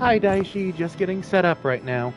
Hi, Daishi. Just getting set up right now.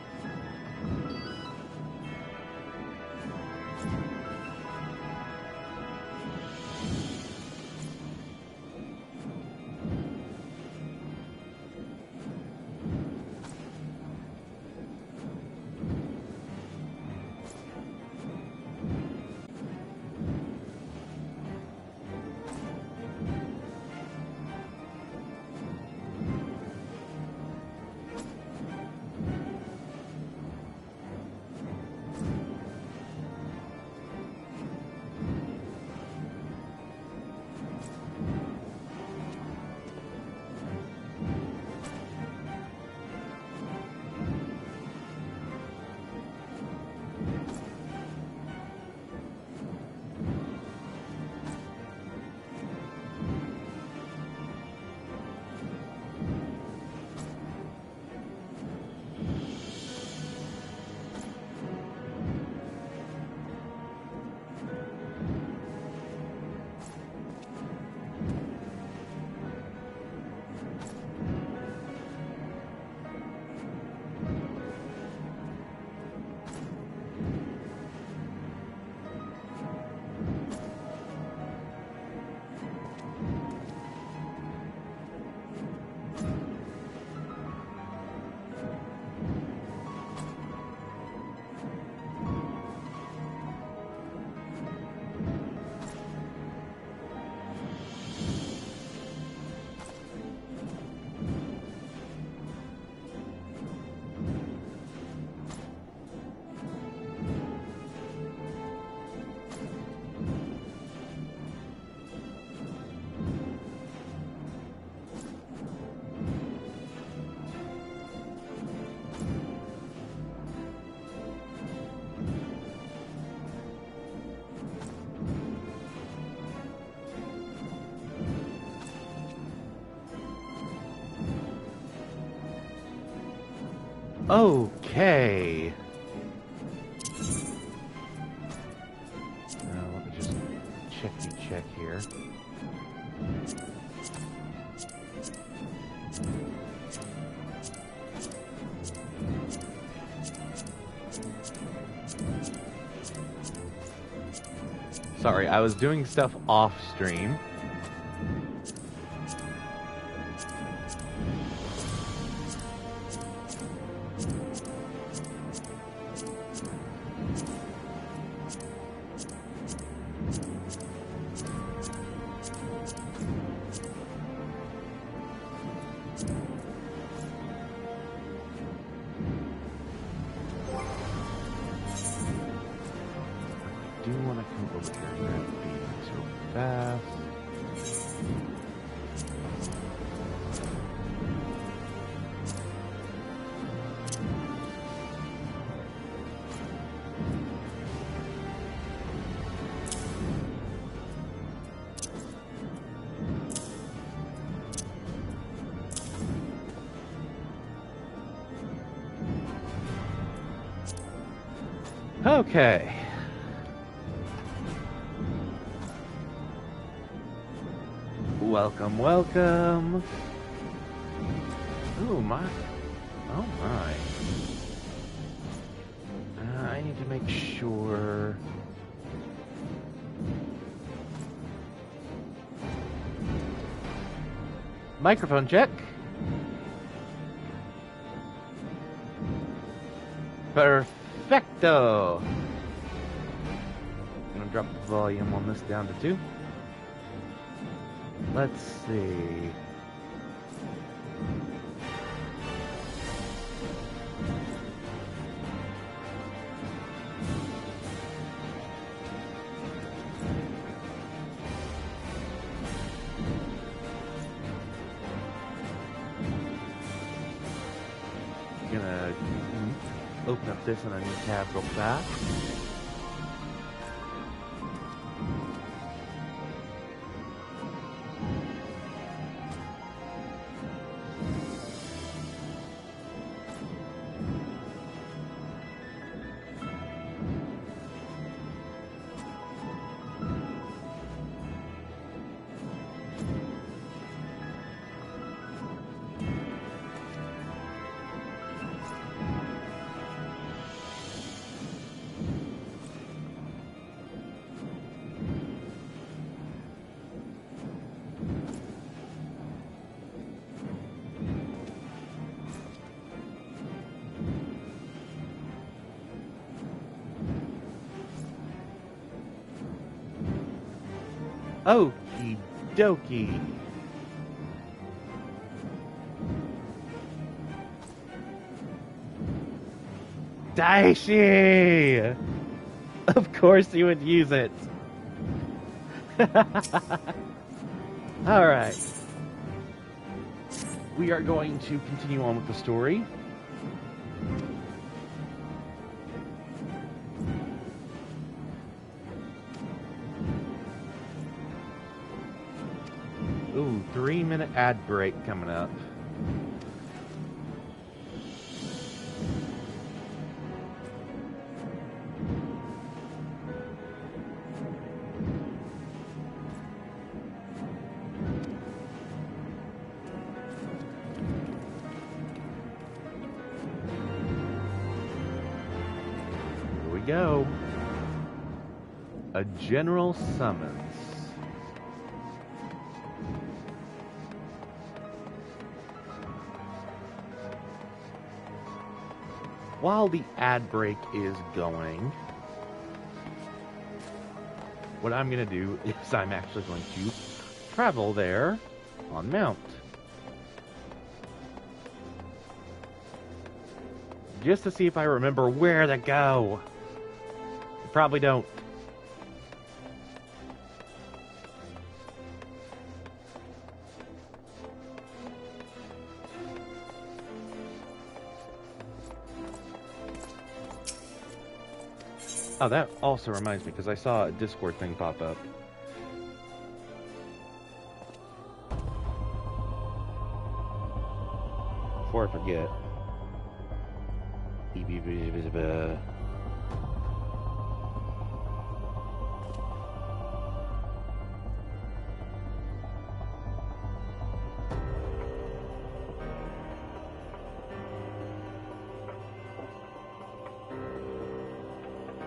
Okay. Let me just check here. Sorry, I was doing stuff off stream. Okay. Welcome, welcome. Ooh, my. Oh, my. I need to make sure. Microphone check. Perfecto. I'm gonna drop the volume on this down to 2. Let's see. Gonna open up this in a new tab real fast. Okie dokie. Daishi! Of course you would use it. Alright. We are going to continue on with the story. Ooh, 3-minute ad break coming up. Here we go. A general summons. While the ad break is going, what I'm going to do is I'm actually going to travel there on mount. Just to see if I remember where to go. I probably don't. Oh, that also reminds me, because I saw a Discord thing pop up. Before I forget.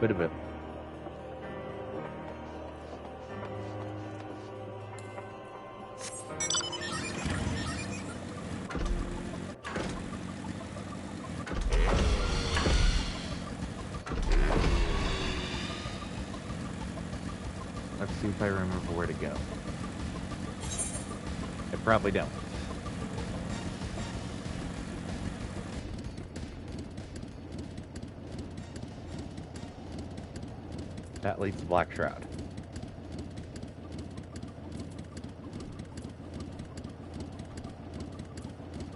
Bit of it. Let's see if I remember where to go. I probably don't. That leads to Black Shroud.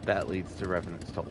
That leads to Revenant's Toll.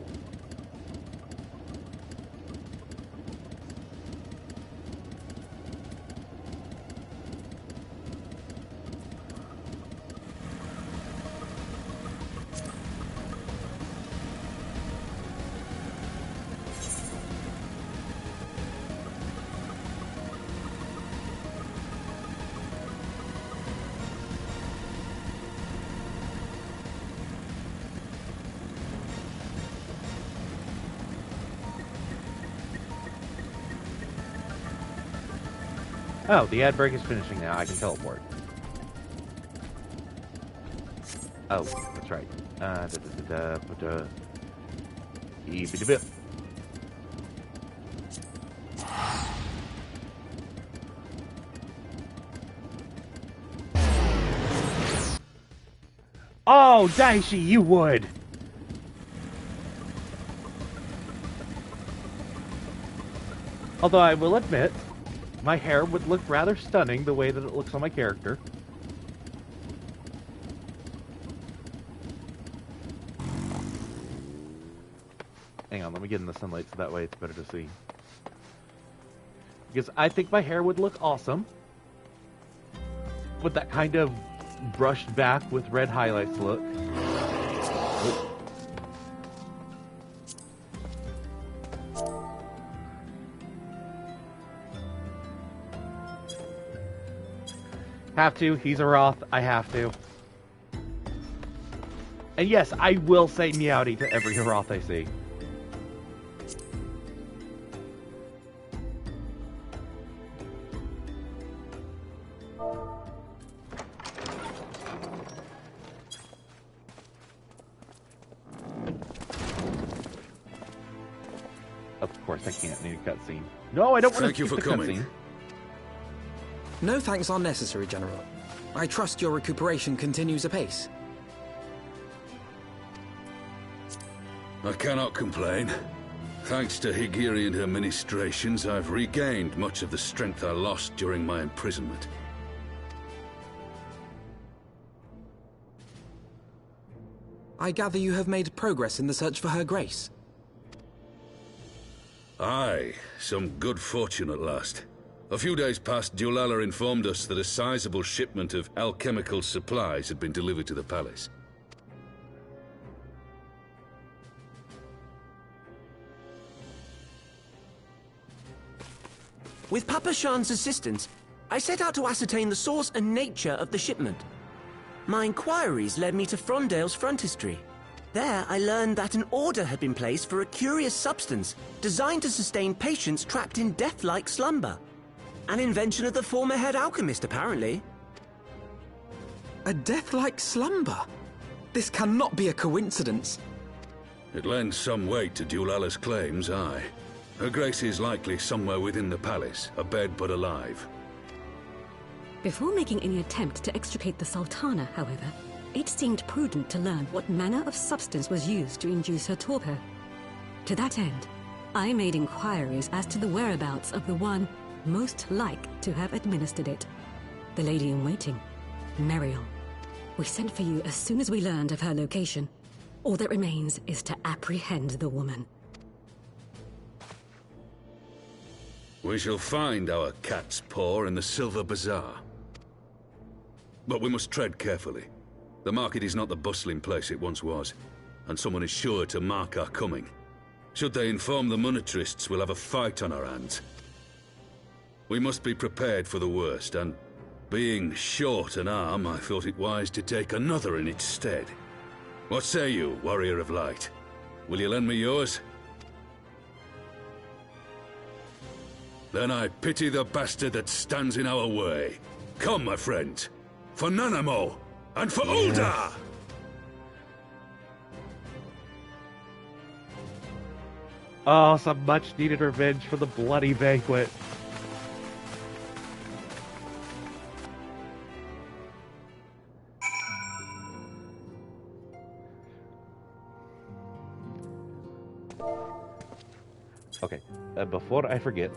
Oh, the ad break is finishing now. I can teleport. Oh, that's right. Oh, Daishi, you would! Although I will admit, my hair would look rather stunning the way that it looks on my character. Hang on, let me get in the sunlight so that way it's better to see. Because I think my hair would look awesome with that kind of brushed back with red highlights look. Oh. Have to. He's a Roth. I have to. And yes, I will say meowdy to every Roth I see. Of course, I can't need a cutscene. No, I don't want to skip the cutscene. No thanks are necessary, General. I trust your recuperation continues apace. I cannot complain. Thanks to Higiri and her ministrations, I've regained much of the strength I lost during my imprisonment. I gather you have made progress in the search for her grace. Aye, some good fortune at last. A few days past, Dulala informed us that a sizable shipment of alchemical supplies had been delivered to the palace. With Papa Shan's assistance, I set out to ascertain the source and nature of the shipment. My inquiries led me to Frondale's frontistery. There, I learned that an order had been placed for a curious substance designed to sustain patients trapped in death-like slumber. An invention of the former head alchemist, apparently. A death-like slumber? This cannot be a coincidence. It lends some weight to Dulala's claims, aye. Her grace is likely somewhere within the palace, abed but alive. Before making any attempt to extricate the Sultana, however, it seemed prudent to learn what manner of substance was used to induce her torpor. To that end, I made inquiries as to the whereabouts of the one most like to have administered it. The lady-in-waiting, Meriel. We sent for you as soon as we learned of her location. All that remains is to apprehend the woman. We shall find our cat's paw in the Silver Bazaar. But we must tread carefully. The market is not the bustling place it once was, and someone is sure to mark our coming. Should they inform the monetarists, we'll have a fight on our hands. We must be prepared for the worst, and being short an arm, I thought it wise to take another in its stead. What say you, Warrior of Light? Will you lend me yours? Then I pity the bastard that stands in our way. Come, my friends, for Nanamo, and for Ul'dah! Oh, some much-needed revenge for the bloody banquet. Okay, before I forget...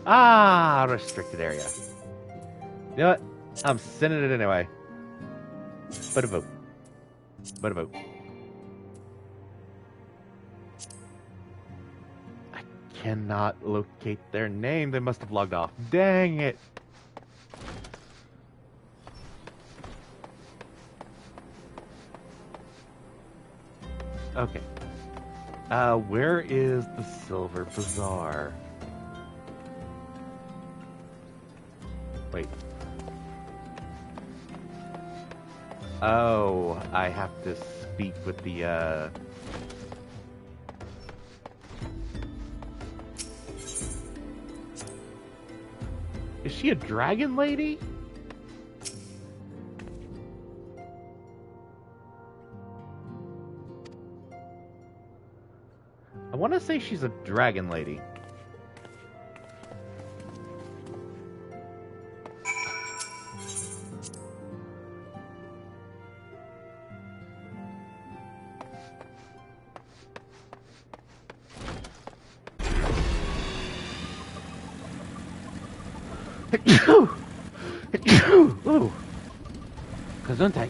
Ah, restricted area. You know what? I'm sending it anyway. But a vote. But a vote. I cannot locate their name. They must have logged off. Dang it. Okay. Where is the Silver Bazaar? Wait. Oh, I have to speak with the, Is she a dragon lady? I want to say she's a dragon lady. Ooh. Gesundheit.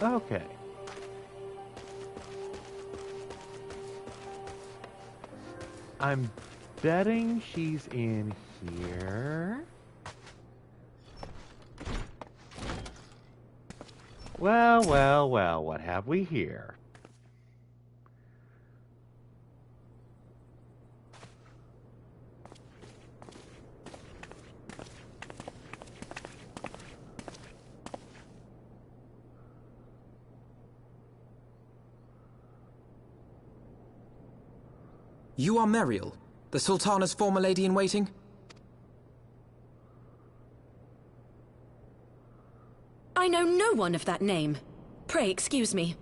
Okay. I'm betting she's in here. Well, well, well, what have we here? You are Meriel, the Sultana's former lady-in-waiting? I know no one of that name. Pray excuse me.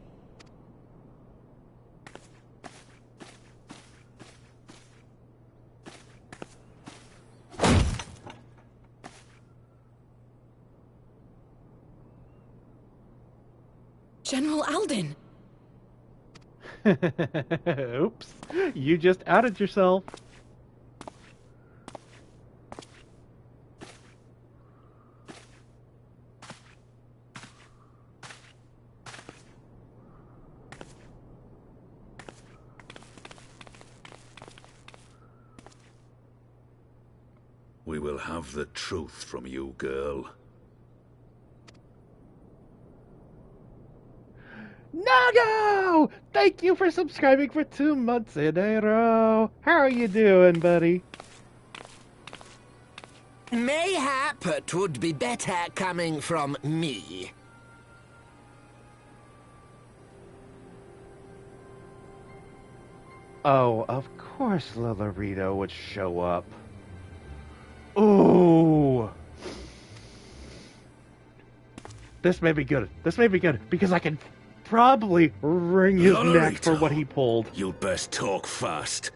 General Alden! Oops. You just outed yourself. We will have the truth from you, girl. Nago! Thank you for subscribing for 2 months in a row. How are you doing, buddy? Mayhap it would be better coming from me. Oh, of course Lillarito would show up. Ooh! This may be good. This may be good, because I can probably wring his neck for what he pulled. You'd best talk fast.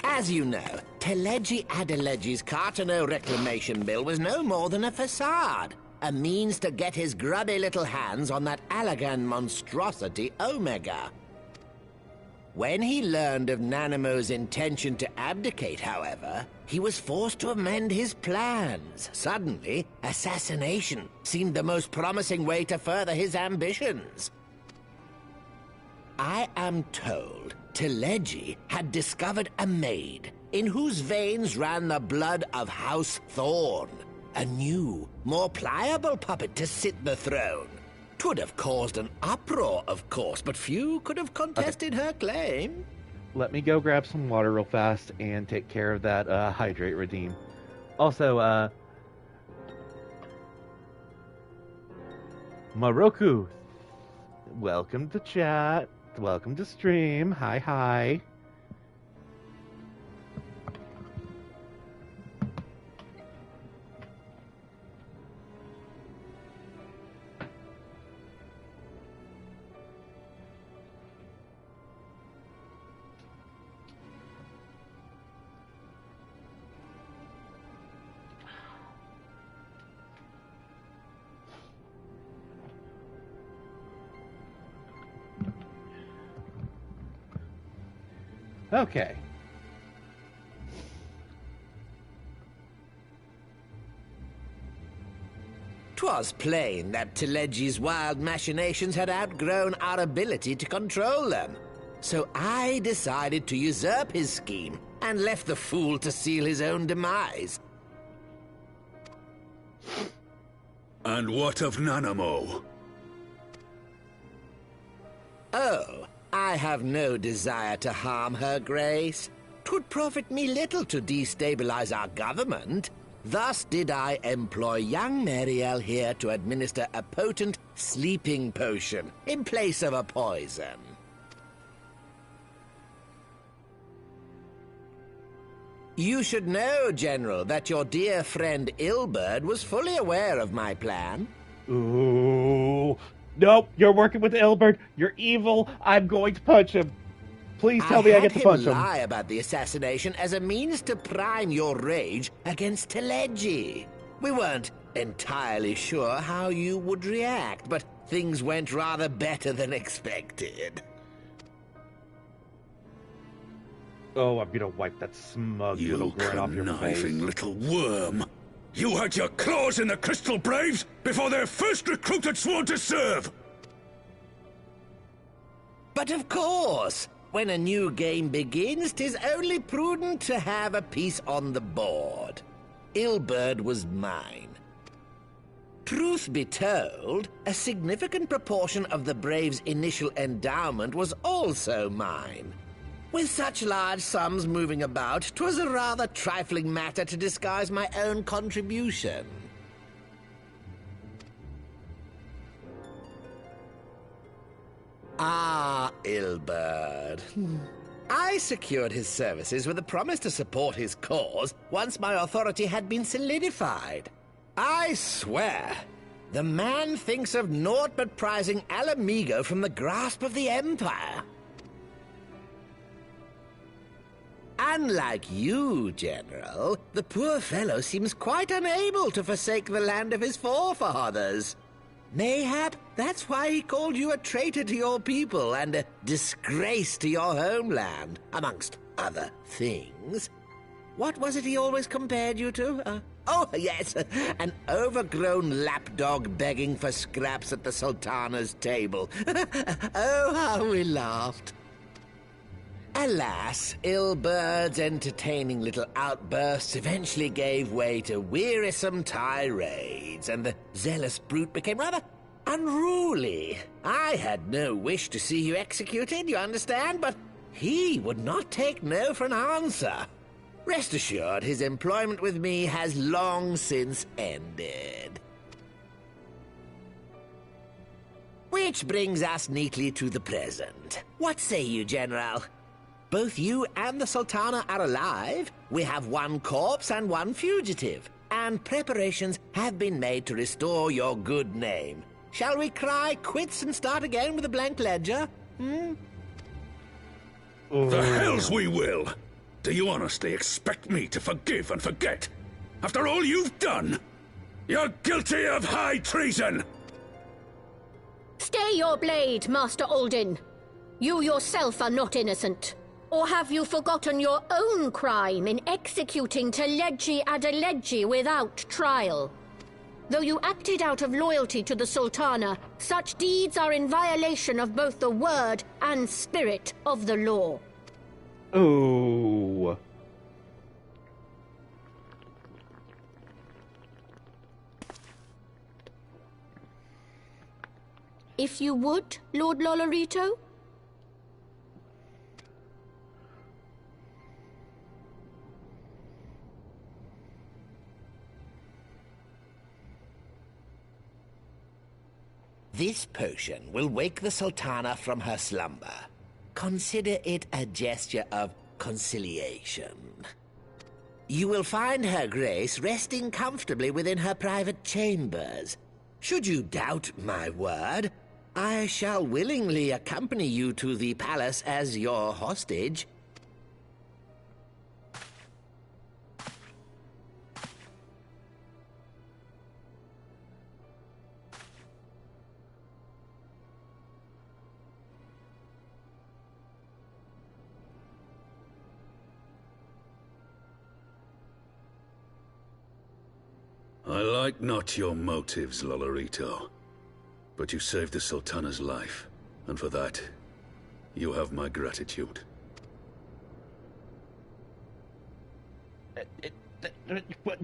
As you know, Teleji Adeleji's Cartano reclamation bill was no more than a facade. A means to get his grubby little hands on that Allagan monstrosity Omega. When he learned of Nanamo's intention to abdicate, however, he was forced to amend his plans. Suddenly, assassination seemed the most promising way to further his ambitions. I am told Teleji had discovered a maid in whose veins ran the blood of House Thorn. A new, more pliable puppet to sit the throne. 'Twould have caused an uproar, of course, but few could have contested her claim. Let me go grab some water real fast and take care of that hydrate redeem. Also, Maroku, welcome to chat. Welcome to stream. Hi, hi. Okay. 'Twas plain that Teleji's wild machinations had outgrown our ability to control them. So I decided to usurp his scheme and left the fool to seal his own demise. And what of Nanamo? Oh, I have no desire to harm her grace. 'Twould profit me little to destabilize our government. Thus did I employ young Meriel here to administer a potent sleeping potion in place of a poison. You should know, General, that your dear friend Ilberd was fully aware of my plan. Ooh. Nope, you're working with Ilbert. You're evil. I'm going to punch him. Please tell me I get to punch him. I had him lie about the assassination as a means to prime your rage against Teleji. We weren't entirely sure how you would react, but things went rather better than expected. Oh, I'm gonna wipe that smug little grin off your face. You conniving little worm. You had your claws in the Crystal Braves before their first recruit had sworn to serve! But of course, when a new game begins, 'tis only prudent to have a piece on the board. Ilberd was mine. Truth be told, a significant proportion of the Braves' initial endowment was also mine. With such large sums moving about, 'twas a rather trifling matter to disguise my own contribution. Ah, Ilberd. I secured his services with a promise to support his cause once my authority had been solidified. I swear, the man thinks of naught but prizing Alamigo from the grasp of the Empire. Unlike you, General, the poor fellow seems quite unable to forsake the land of his forefathers. Mayhap that's why he called you a traitor to your people and a disgrace to your homeland, amongst other things. What was it he always compared you to? Oh, yes, an overgrown lapdog begging for scraps at the Sultana's table. Oh, how we laughed. Alas, Ilberd's entertaining little outbursts eventually gave way to wearisome tirades, and the zealous brute became rather unruly. I had no wish to see you executed, you understand, but he would not take no for an answer. Rest assured, his employment with me has long since ended. Which brings us neatly to the present. What say you, General? Both you and the Sultana are alive. We have one corpse and one fugitive, and preparations have been made to restore your good name. Shall we cry quits and start again with a blank ledger? The hells we will! Do you honestly expect me to forgive and forget? After all you've done? You're guilty of high treason! Stay your blade, Master Alden. You yourself are not innocent. Or have you forgotten your own crime in executing Teleji Adeleji without trial? Though you acted out of loyalty to the Sultana, such deeds are in violation of both the word and spirit of the law. Ooh. If you would, Lord Lolorito? This potion will wake the Sultana from her slumber. Consider it a gesture of conciliation. You will find Her Grace resting comfortably within her private chambers. Should you doubt my word, I shall willingly accompany you to the palace as your hostage. I like not your motives, Lolorito. But you saved the Sultana's life, and for that, you have my gratitude.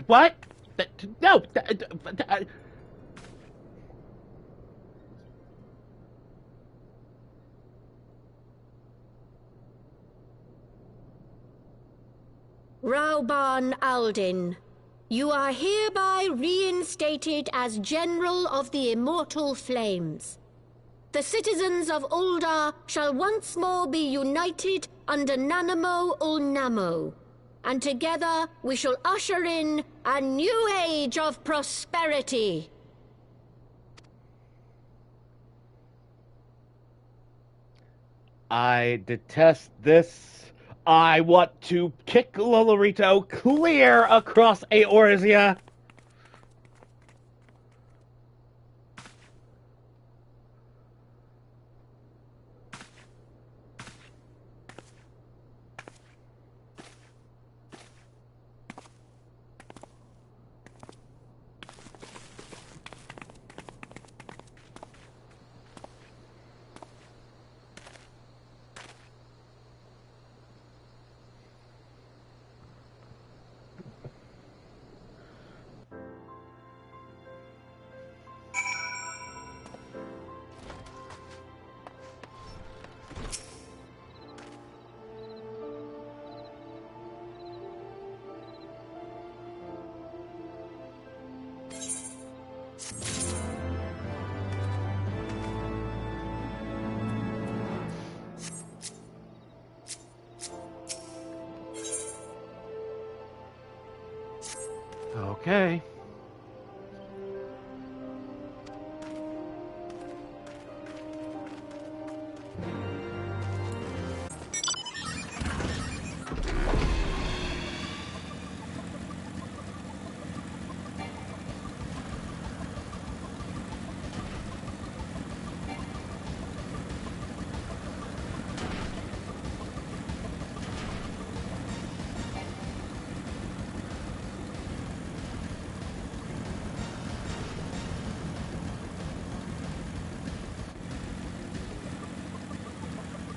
What? No! Rauban Aldin, you are hereby reinstated as General of the Immortal Flames. The citizens of Ul'dah shall once more be united under Nanamo Ul'Namo, and together we shall usher in a new age of prosperity. I detest this. I want to kick Lolorito clear across Eorzea. Okay.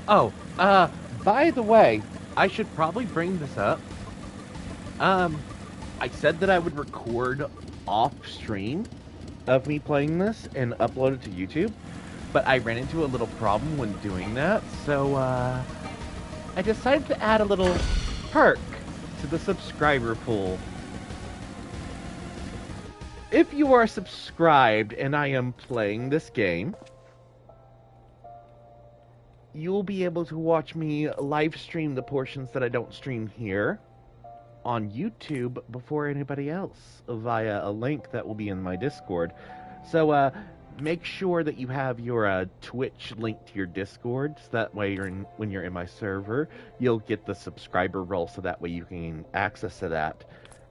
Oh, by the way, I should probably bring this up. I said that I would record off stream of me playing this and upload it to YouTube, but I ran into a little problem when doing that, so, I decided to add a little perk to the subscriber pool. If you are subscribed and I am playing this game, you'll be able to watch me live stream the portions that I don't stream here on YouTube before anybody else via a link that will be in my Discord. So make sure that you have your Twitch linked to your Discord, so that way when you're in my server, you'll get the subscriber roll, so that way you can access to that.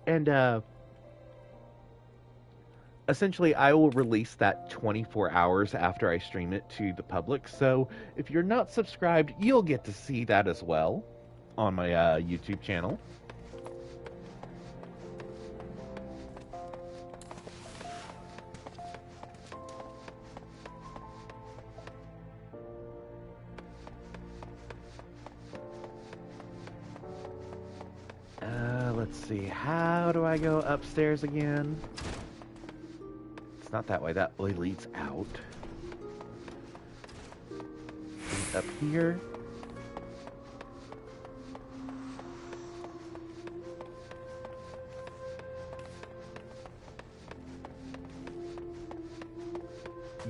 And essentially, I will release that 24 hours after I stream it to the public, so if you're not subscribed, you'll get to see that as well on my YouTube channel. Let's see, how do I go upstairs again? It's not that way, that way leads out. Up here.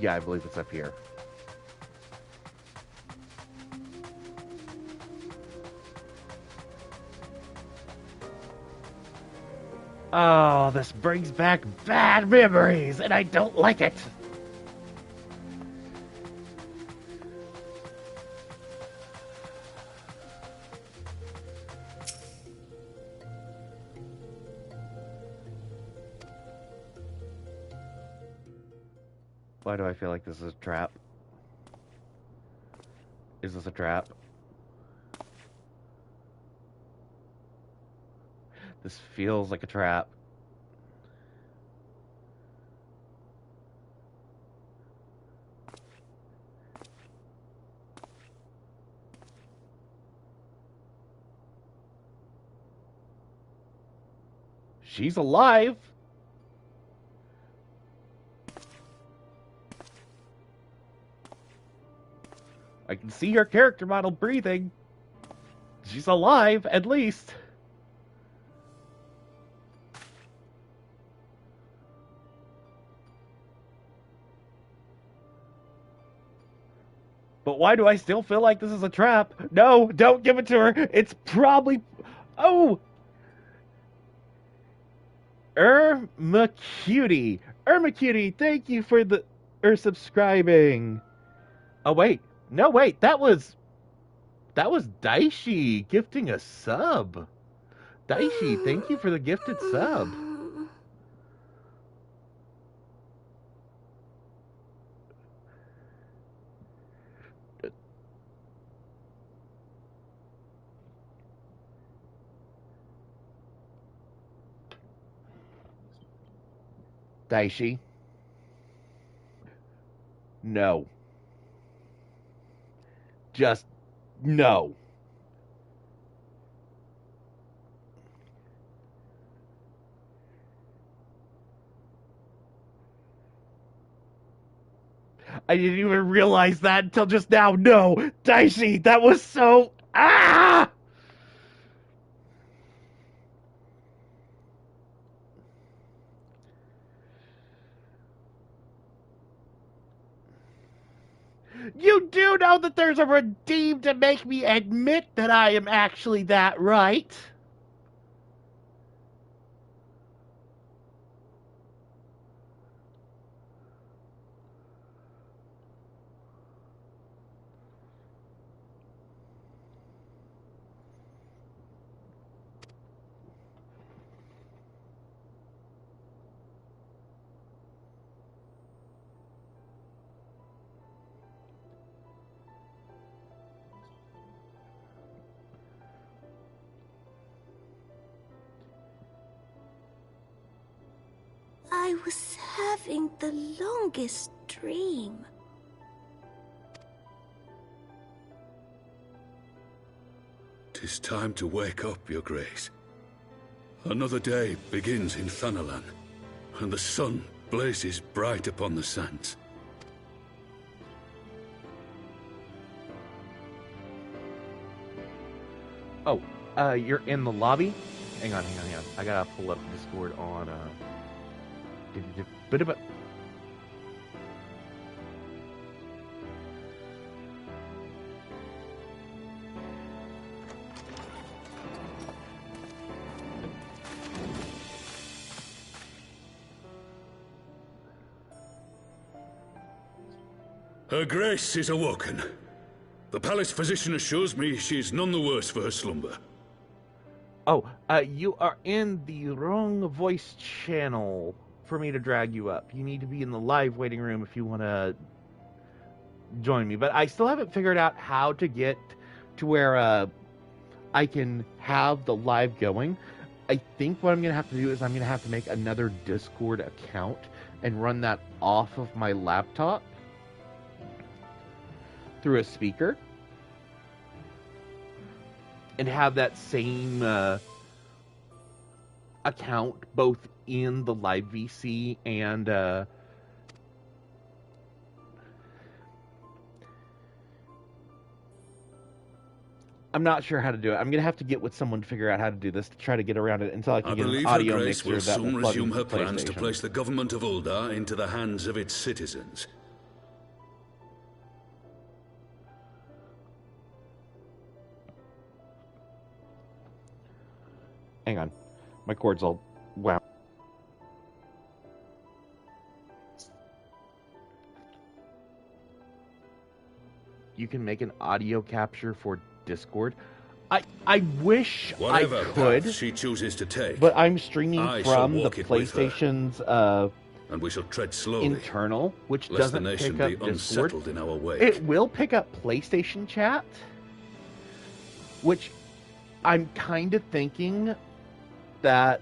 Yeah, I believe it's up here. Oh, this brings back bad memories, and I don't like it. Why do I feel like this is a trap? Is this a trap? This feels like a trap. She's alive. I can see her character model breathing. She's alive, at least. But why do I still feel like this is a trap? No, don't give it to her. It's probably... Oh! Irmacutie, thank you for the... subscribing. Oh, wait. No, wait. That was Daishi gifting a sub. Daishi, thank you for the gifted sub. Daishi. No. Just no. I didn't even realize that until just now. No, Daishi, that was so... Ah! You do know that there's a redeem to make me admit that I am actually that, right? I was having the longest dream. "'Tis time to wake up, Your Grace. Another day begins in Thanalan, and the sun blazes bright upon the sands." Oh, you're in the lobby? Hang on. I gotta pull up Discord on, bit of a... Her Grace is awoken. The palace physician assures me she is none the worse for her slumber. Oh, you are in the wrong voice channel for me to drag you up. You need to be in the live waiting room if you want to join me. But I still haven't figured out how to get to where I can have the live going. I think what I'm going to have to do is I'm going to have to make another Discord account and run that off of my laptop through a speaker. And have that same account both in the live VC and I'm not sure how to do it. I'm going to have to get with someone to figure out how to do this to try to get around it until I can get an audio mixer will that soon will plug resume into her the plans to PlayStation. place the government of Uldar into the hands of its citizens. Hang on. My cord's all wound. You can make an audio capture for Discord. I wish Whatever I could. path she chooses to take, But I'm streaming I shall from the walk it with her. PlayStation's and we shall tread slowly, internal, which lest the doesn't nation pick up be Discord. unsettled in our wake. It will pick up PlayStation chat, which I'm kind of thinking that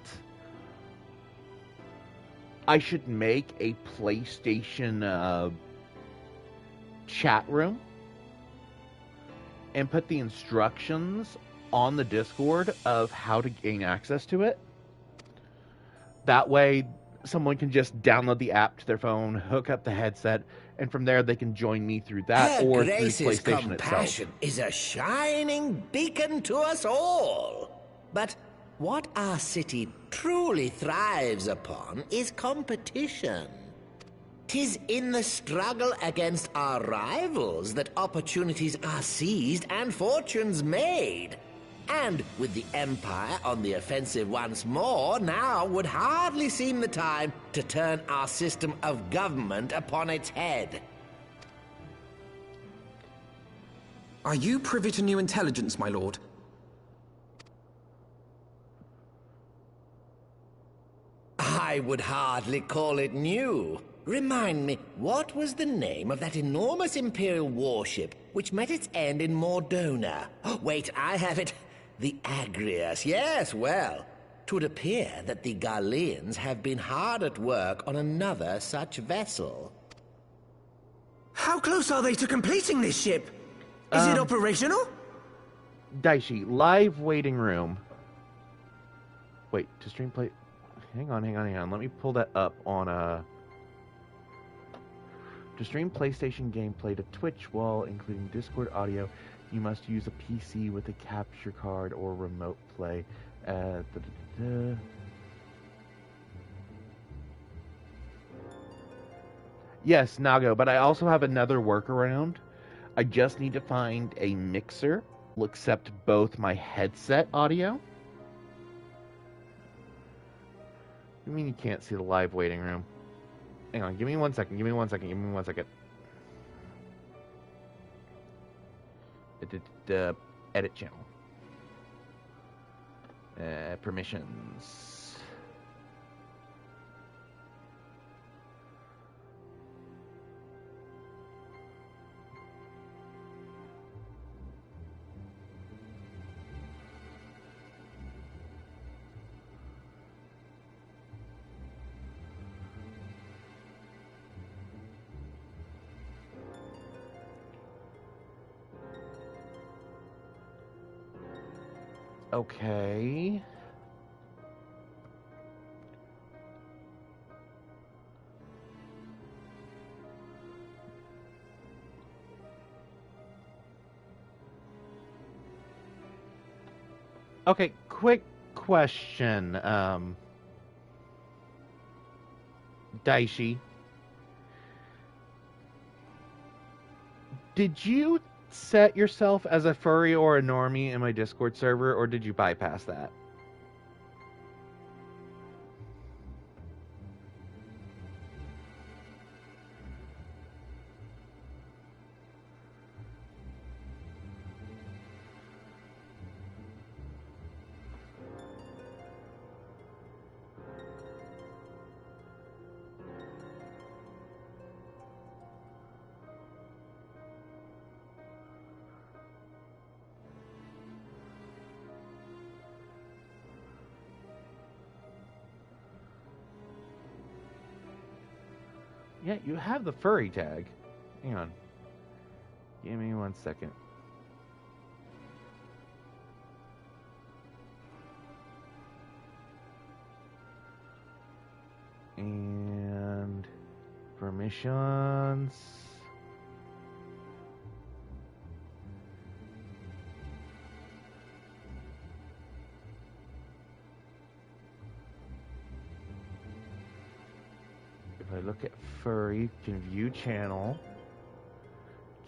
I should make a PlayStation chat room and put the instructions on the Discord of how to gain access to it. That way, someone can just download the app to their phone, hook up the headset, and from there they can join me through that Her or through Grace's PlayStation compassion itself. is a shining beacon to us all. But what our city truly thrives upon is competition. 'Tis in the struggle against our rivals that opportunities are seized and fortunes made. And with the Empire on the offensive once more, now would hardly seem the time to turn our system of government upon its head. Are you privy to new intelligence, my lord? I would hardly call it new. Remind me, what was the name of that enormous Imperial warship which met its end in Mordona? Oh, wait, I have it. The Agrius. Yes, well, 'twould appear that the Garleans have been hard at work on another such vessel. How close are they to completing this ship? Is it operational? Daishi, live waiting room. Wait, to stream play... Hang on. Let me pull that up on To stream PlayStation gameplay to Twitch while including Discord audio, you must use a PC with a capture card or remote play. Yes, Nago, but I also have another workaround. I just need to find a mixer will accept both my headset audio. You mean you can't see the live waiting room? Hang on, give me 1 second. Edit channel. Permissions. Okay. Okay, quick question, Daishi. Did you set yourself as a furry or a normie in my Discord server, or did you bypass that? Yeah, you have the furry tag. Hang on. Give me 1 second. And permissions. If I look at furry, can view channel,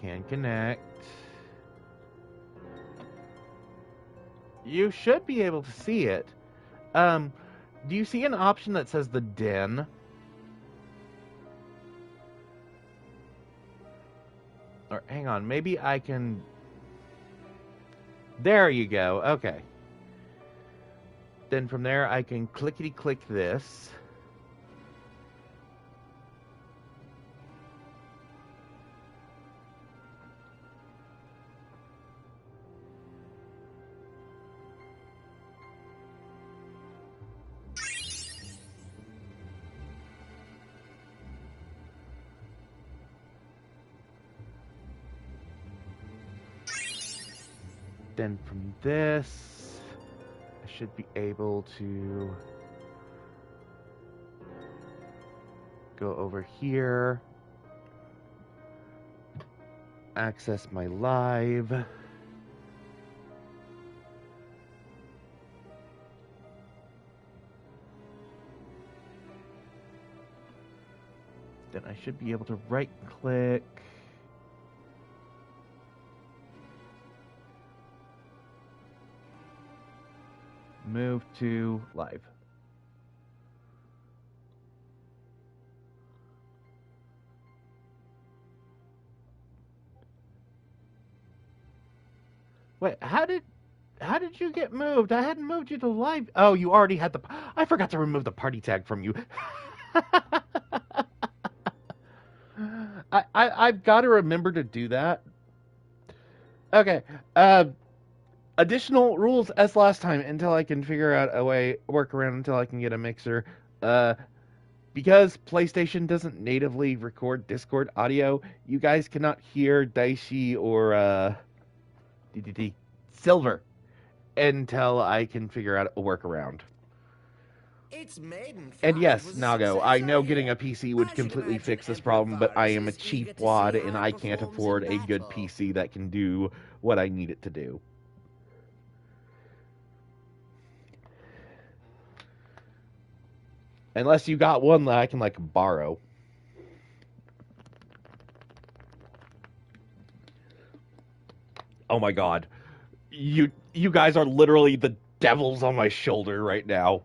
can connect. You should be able to see it. Do you see an option that says the den? Or hang on, maybe I can... There you go, okay. Then from there I can clickety-click this. Then from this, I should be able to go over here, access my live. Then I should be able to right click. Move to live. Wait, how did you get moved? I hadn't moved you to live. Oh, you already had the... I forgot to remove the party tag from you. I've got to remember to do that. Okay. Additional rules as last time until I can figure out a way, work around until I can get a mixer. Because PlayStation doesn't natively record Discord audio, you guys cannot hear Daishi or Silver until I can figure out a workaround. And yes, Nago, I know getting a PC would completely fix this problem, but I am a cheap wad and I can't afford a good PC that can do what I need it to do. Unless you got one that I can, like, borrow. Oh my god. You guys are literally the devils on my shoulder right now.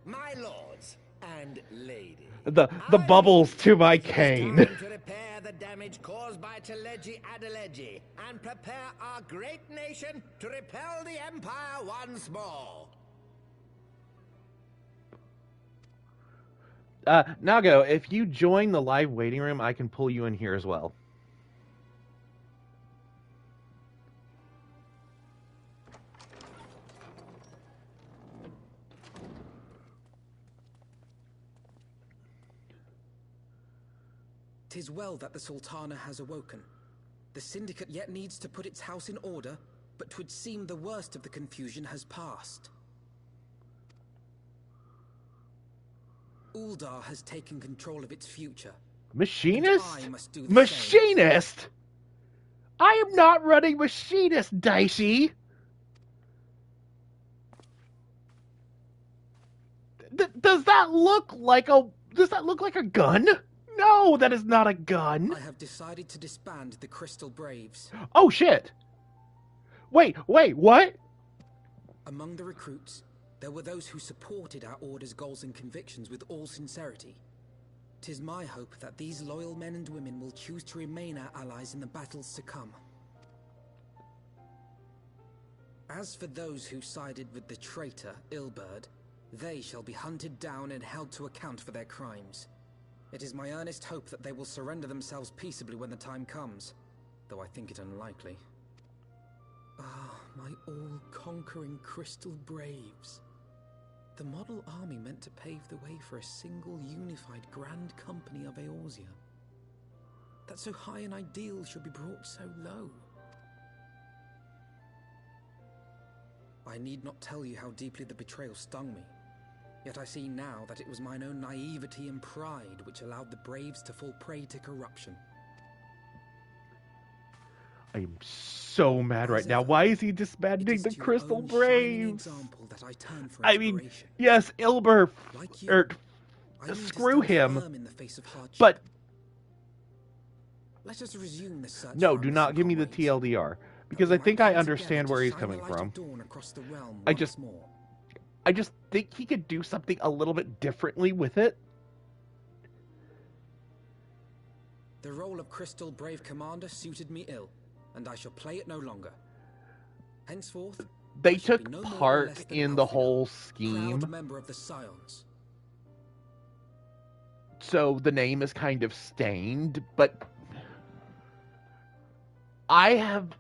My lords and ladies. The bubbles to my cane. To repair the damage caused by Teleji Adeleji and prepare our great nation to repel the Empire once more. Nago, if you join the live waiting room, I can pull you in here as well. "'Tis well that the Sultana has awoken. The Syndicate yet needs to put its house in order, but 'twould seem the worst of the confusion has passed. Uldar has taken control of its future. Machinist? And I must do the Machinist? I am not running Machinist, Dicey! Does that look like a gun? No, that is not a gun. I have decided to disband the Crystal Braves. Oh shit. Wait, what? Among the recruits, there were those who supported our order's goals and convictions with all sincerity. 'Tis my hope that these loyal men and women will choose to remain our allies in the battles to come. As for those who sided with the traitor, Ilberd, they shall be hunted down and held to account for their crimes. It is my earnest hope that they will surrender themselves peaceably when the time comes, though I think it unlikely. Ah, my all-conquering Crystal Braves. The model army meant to pave the way for a single unified grand company of Eorzea. That so high an ideal should be brought so low. I need not tell you how deeply the betrayal stung me. Yet I see now that it was mine own naivety and pride which allowed the Braves to fall prey to corruption. I am so mad right now. Why is he disbanding the Crystal Braves? I mean, yes, Ilber, screw him, but let us resume the search. No, do not give me the TLDR, because I think I understand where he's coming from. I just think he could do something a little bit differently with it. The role of Crystal Brave Commander suited me ill, and I shall play it no longer. Henceforth, they took part in the whole scheme, member of the Scions. So the name is kind of stained, but I have...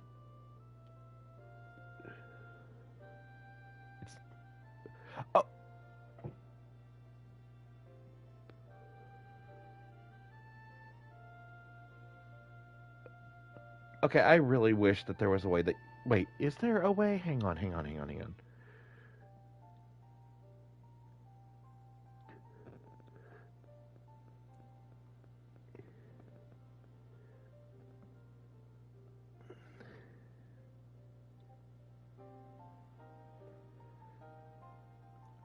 Oh. Okay, I really wish that there was a way that... Wait, is there a way? Hang on.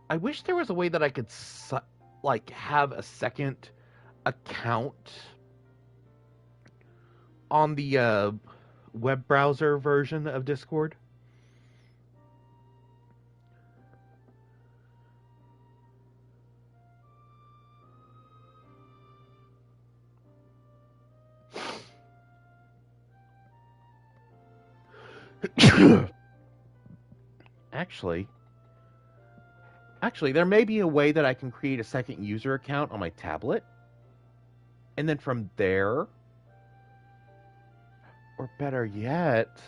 I wish there was a way that I could, like, have a second account on the web browser version of Discord. Actually, there may be a way that I can create a second user account on my tablet, and then from there, or better yet,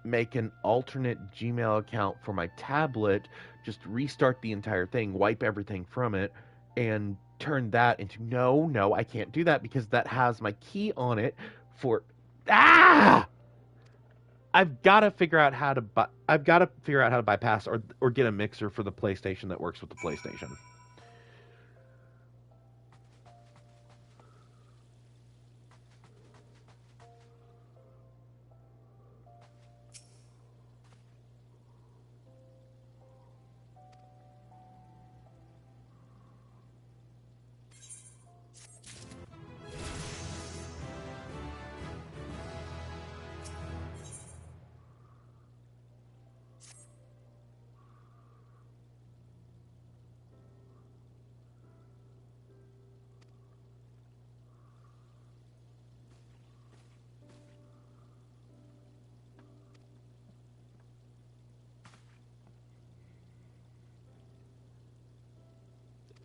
make an alternate Gmail account for my tablet, just restart the entire thing, wipe everything from it, and turn that into... No, I can't do that because that has my key on it for... I've got to figure out how to bypass or get a mixer for the PlayStation that works with the PlayStation.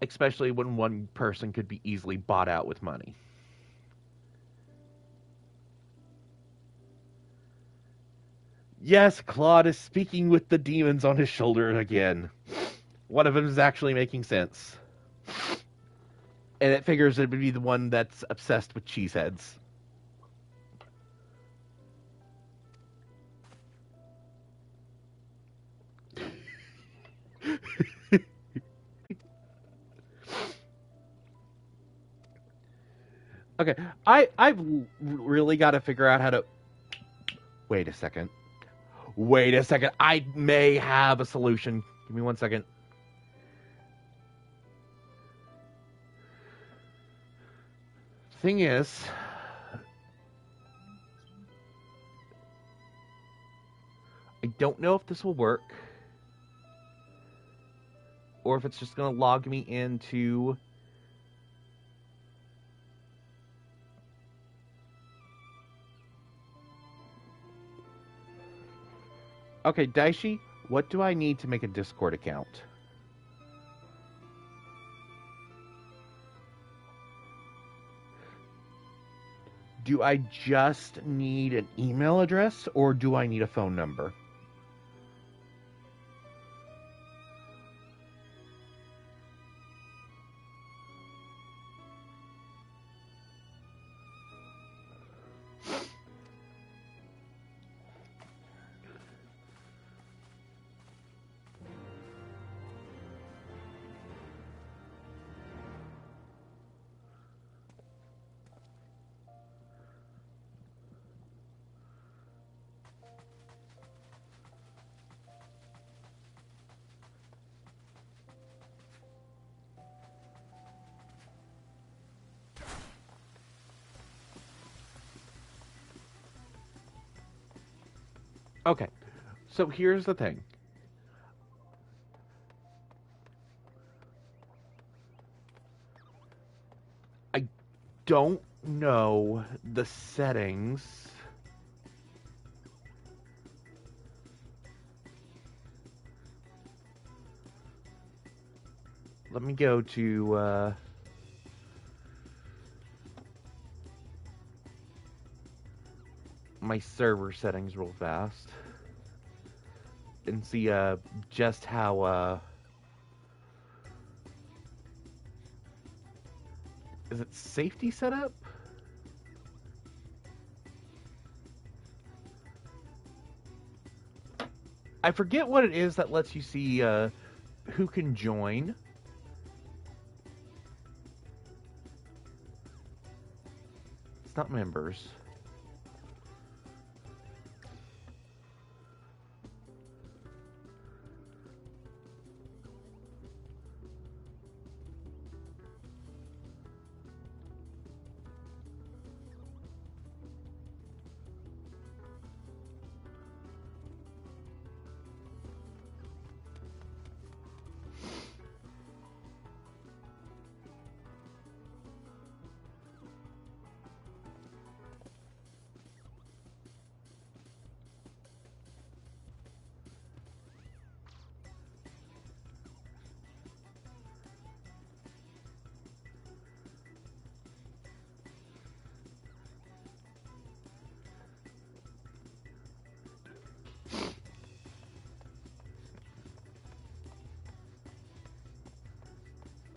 Especially when one person could be easily bought out with money. Yes, Claude is speaking with the demons on his shoulder again. One of them is actually making sense. And it figures it would be the one that's obsessed with cheeseheads. Okay, I've really got to figure out how to... Wait a second. Wait a second. I may have a solution. Give me 1 second. Thing is... I don't know if this will work. Or if it's just going to log me into... Okay, Daishi, what do I need to make a Discord account? Do I just need an email address, or do I need a phone number? Okay, so here's the thing. I don't know the settings. Let me go to my server settings real fast and see just how is it safety setup? I forget what it is that lets you see who can join. It's not members.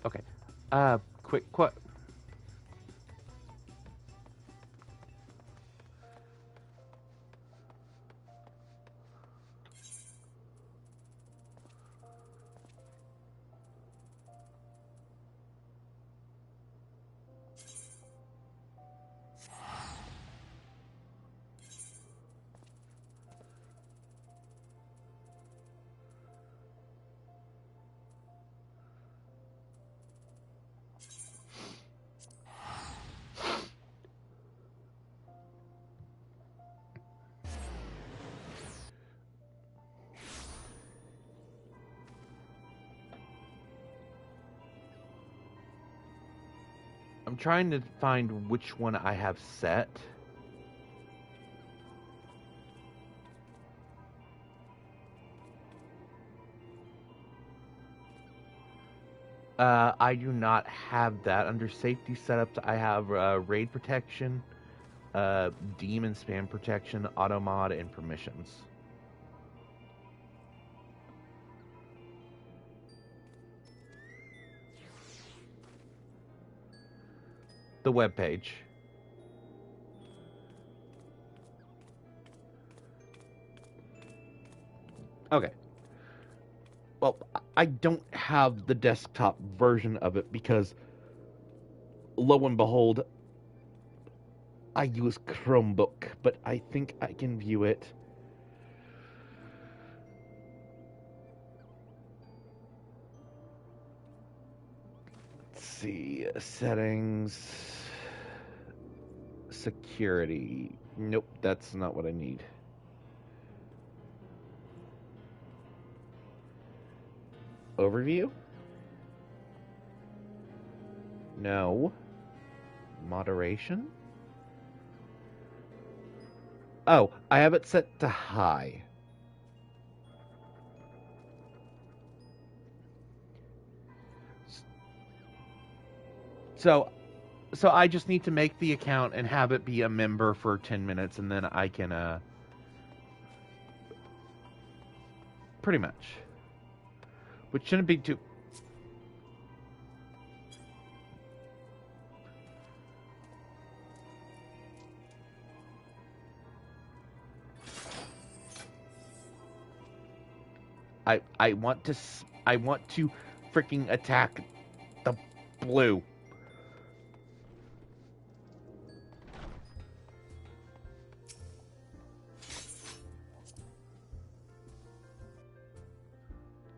Okay. Quick. I'm trying to find which one I have set. I do not have that. Under safety setups, I have raid protection, demon spam protection, auto mod, and permissions. The web page. Okay. Well, I don't have the desktop version of it because, lo and behold, I use Chromebook, but I think I can view it. Let's see, settings, security. Nope, that's not what I need. Overview? No. Moderation? Oh, I have it set to high. So I just need to make the account and have it be a member for 10 minutes, and then I can, pretty much. Which shouldn't be too... I want to freaking attack the blue.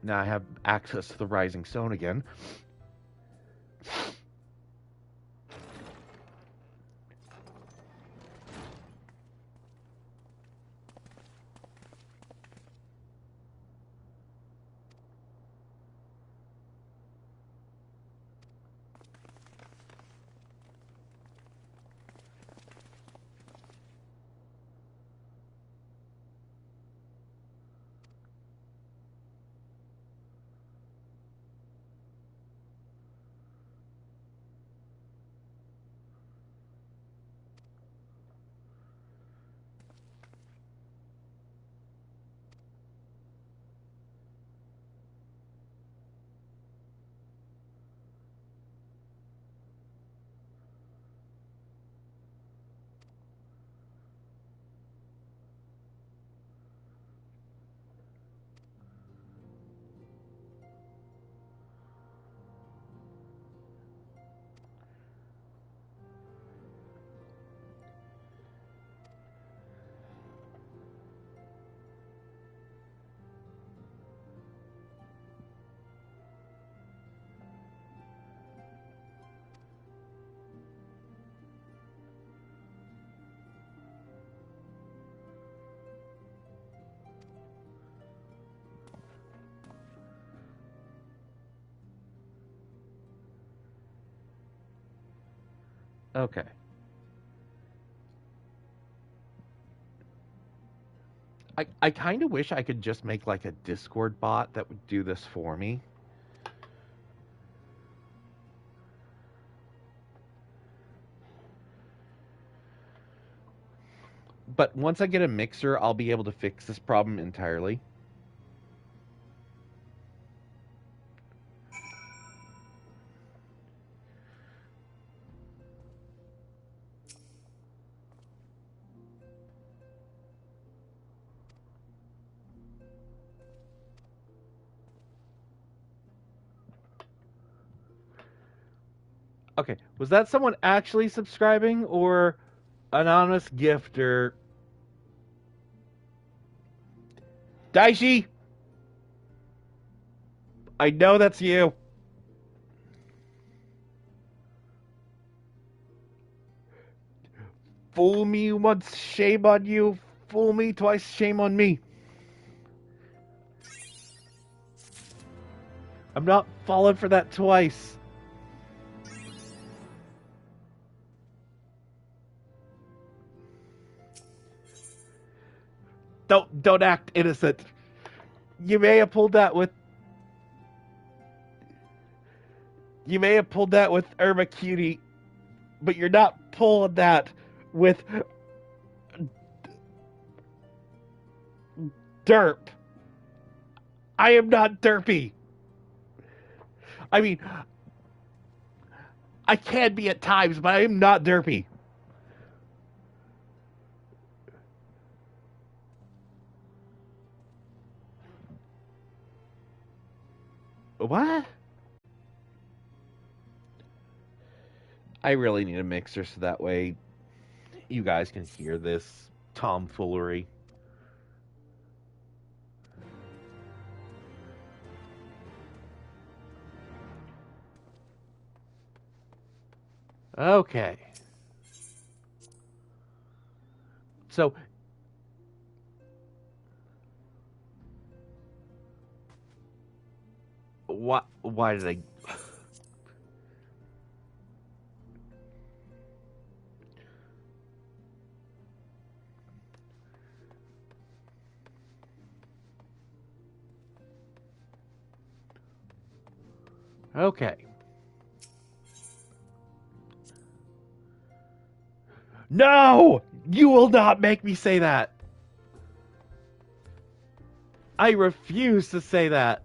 Now I have access to the Rising Stone again. Okay. I kind of wish I could just make like a Discord bot that would do this for me. But once I get a mixer, I'll be able to fix this problem entirely. Okay, was that someone actually subscribing or anonymous gifter? Daishi! I know that's you. Fool me once, shame on you. Fool me twice, shame on me. I'm not falling for that twice. Don't act innocent. You may have pulled that with Irma Cutie, but you're not pulling that with Derp. I am not derpy. I mean, I can be at times, but I am not derpy. What? I really need a mixer so that way you guys can hear this tomfoolery. Okay. So, why did I... Okay. No! You will not make me say that! I refuse to say that.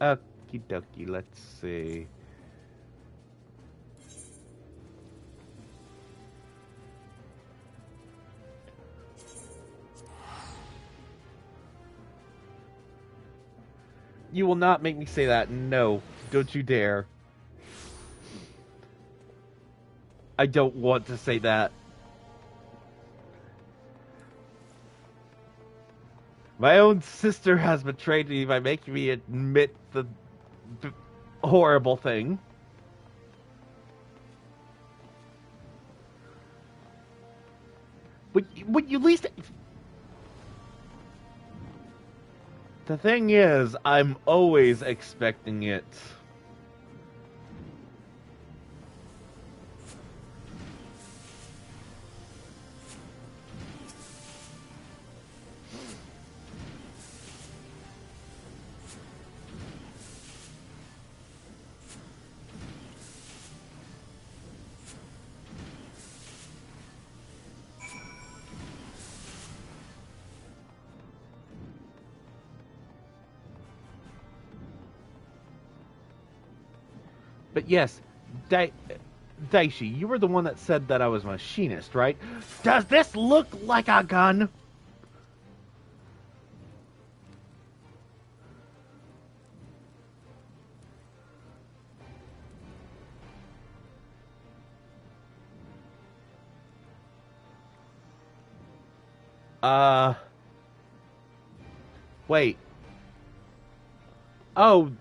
Okie dokie, let's see. You will not make me say that. No, don't you dare. I don't want to say that. My own sister has betrayed me by making me admit the horrible thing. Would you at least... The thing is, I'm always expecting it. But yes, Daishi, you were the one that said that I was a machinist, right? Does this look like a gun? Wait. Oh,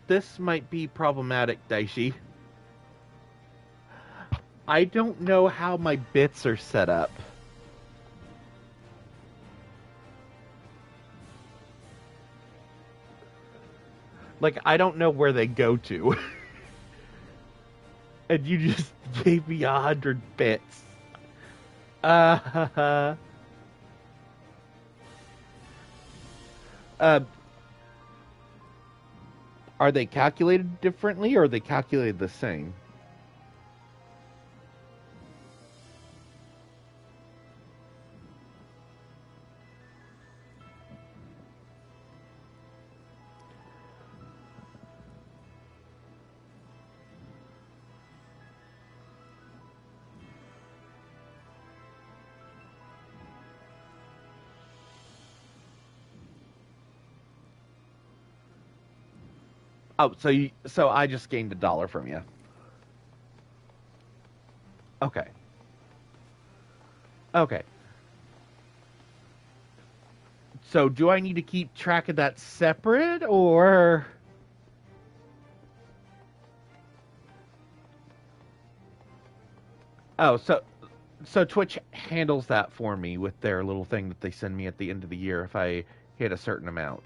this might be problematic, Daishi. I don't know how my bits are set up. Like, I don't know where they go to. And you just gave me 100 bits. Are they calculated differently, or are they calculated the same? Oh, so I just gained $1 from you. Okay. Okay. So do I need to keep track of that separate, or... Oh, so Twitch handles that for me with their little thing that they send me at the end of the year if I hit a certain amount.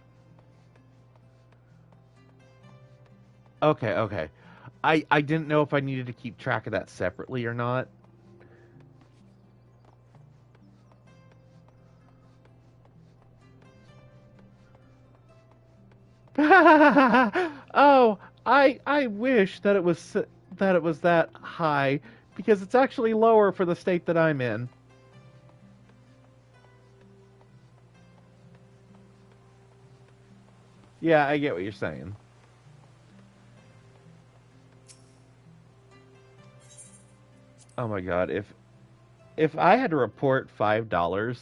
Okay. I didn't know if I needed to keep track of that separately or not. Oh, I wish that it was that high, because it's actually lower for the state that I'm in. Yeah, I get what you're saying. Oh my god, if I had to report $5...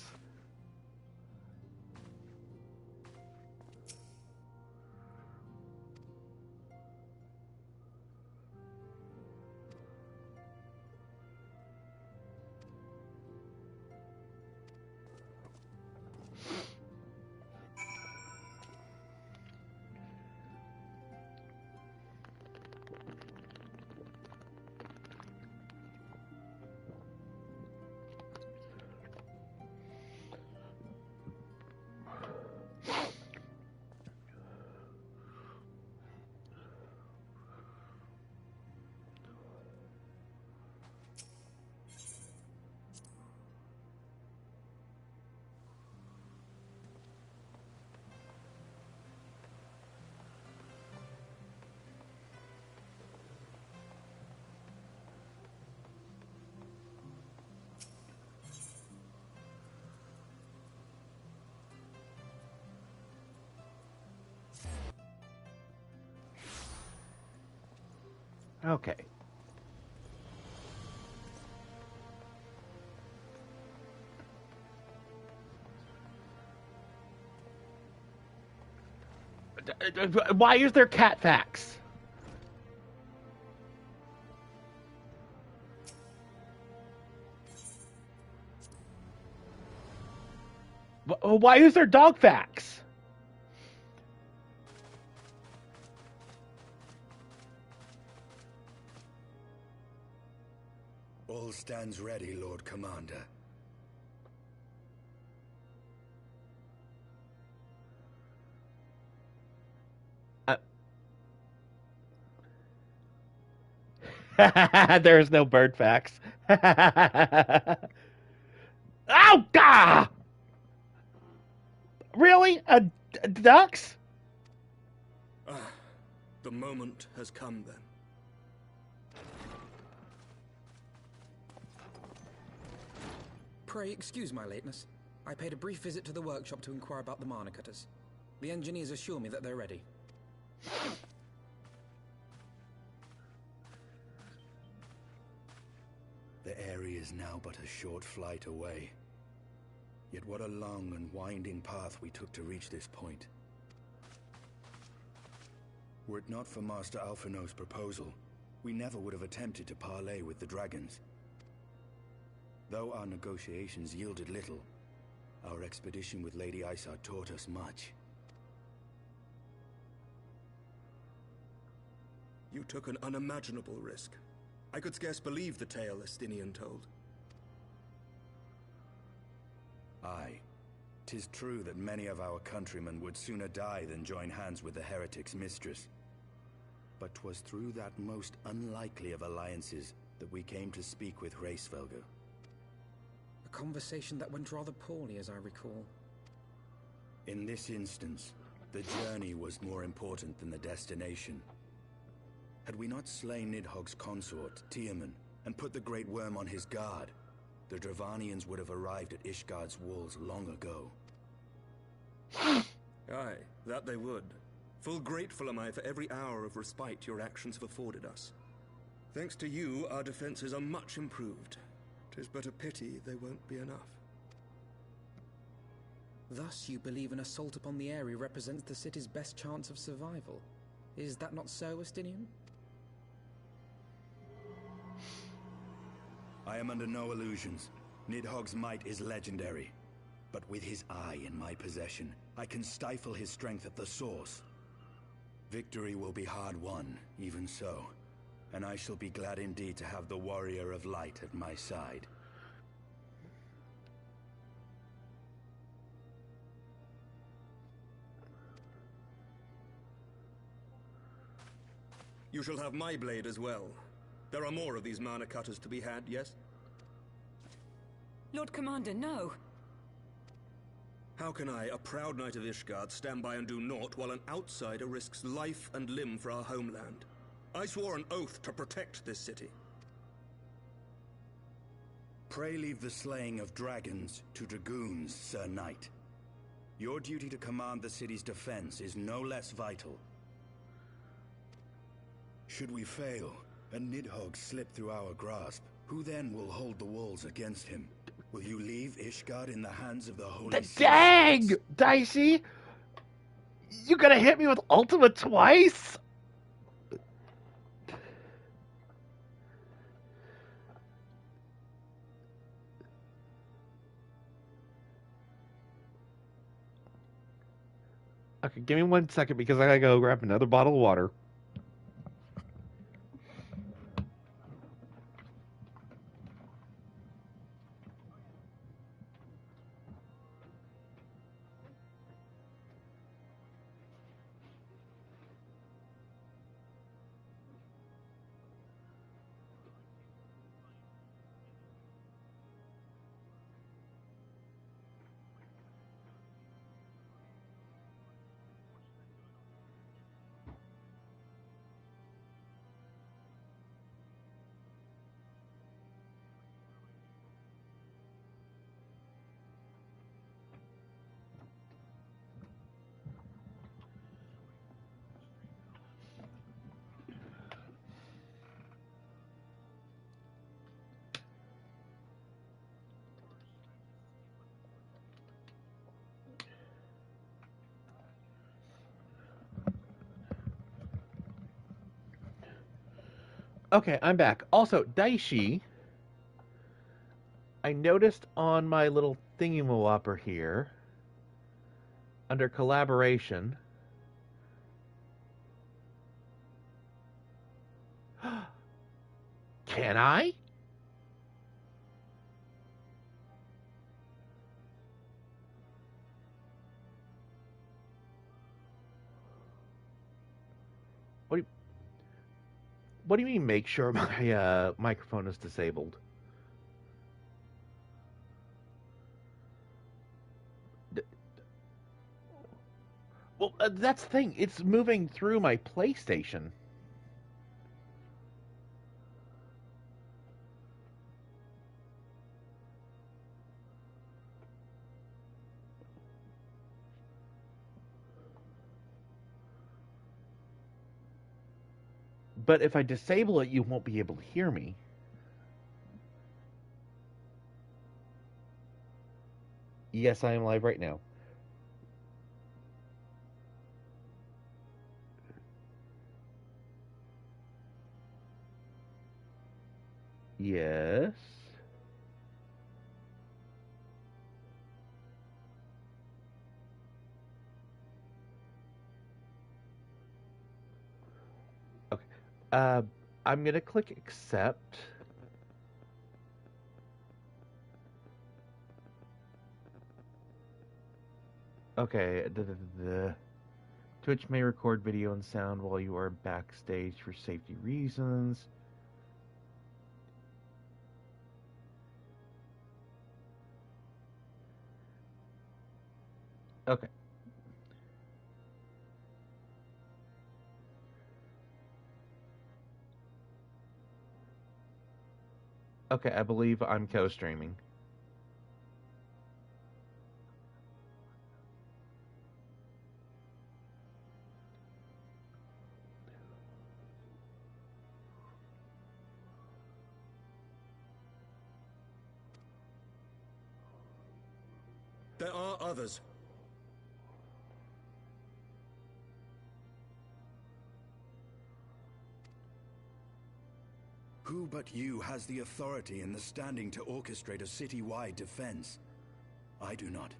Okay. Why is there cat facts? Why is there dog facts? All stands ready, Lord Commander. There's no bird facts. Oh, God! Really? Ducks? The moment has come then. Pray excuse my lateness. I paid a brief visit to the workshop to inquire about the mana cutters. The engineers assure me that they're ready. The area is now but a short flight away. Yet what a long and winding path we took to reach this point. Were it not for Master Alphino's proposal, we never would have attempted to parley with the dragons. Though our negotiations yielded little, our expedition with Lady Isard taught us much. You took an unimaginable risk. I could scarce believe the tale Estinian told. Aye. 'Tis true that many of our countrymen would sooner die than join hands with the heretic's mistress. But 'twas through that most unlikely of alliances that we came to speak with Hraesvelgr. A conversation that went rather poorly, as I recall. In this instance, the journey was more important than the destination. Had we not slain Nidhogg's consort, Tiaman, and put the Great Worm on his guard, the Dravanians would have arrived at Ishgard's walls long ago. Aye, that they would. Full grateful am I for every hour of respite your actions have afforded us. Thanks to you, our defenses are much improved. 'Tis but a pity they won't be enough. Thus you believe an assault upon the area represents the city's best chance of survival. Is that not so, Estinian? I am under no illusions. Nidhogg's might is legendary. But with his eye in my possession, I can stifle his strength at the source. Victory will be hard won, even so. And I shall be glad indeed to have the Warrior of Light at my side. You shall have my blade as well. There are more of these mana cutters to be had, yes? Lord Commander, no. How can I, a proud knight of Ishgard, stand by and do naught while an outsider risks life and limb for our homeland? I swore an oath to protect this city. Pray leave the slaying of dragons to dragoons, Sir Knight. Your duty to command the city's defense is no less vital. Should we fail, and Nidhogg slip through our grasp, who then will hold the walls against him? Will you leave Ishgard in the hands of the Holy The Sea dang! Spirits? Dicey! You gonna hit me with Ultima twice? Okay, give me 1 second because I gotta go grab another bottle of water. Okay, I'm back. Also, Daishi, I noticed on my little thingy-mo-whopper here, under collaboration, can I? What do you mean make sure my microphone is disabled? Well, that's the thing. It's moving through my PlayStation. But if I disable it, you won't be able to hear me. Yes, I am live right now. Yes. Okay. I'm going to click accept. Okay. Twitch may record video and sound while you are backstage for safety reasons. Okay. Okay, I believe I'm co-streaming. There are others. Who but you has the authority and the standing to orchestrate a city-wide defense? I do not,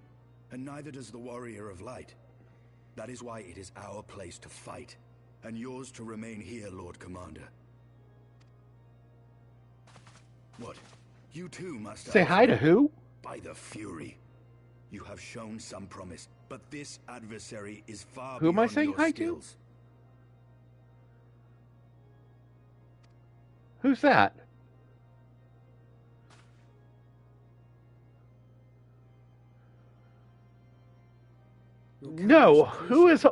and neither does the Warrior of Light. That is why it is our place to fight, and yours to remain here, Lord Commander. What? You too must say hi to who? By the Fury. You have shown some promise, but this adversary is far Who am I beyond saying your hi skills. to? Who's that? No, who is...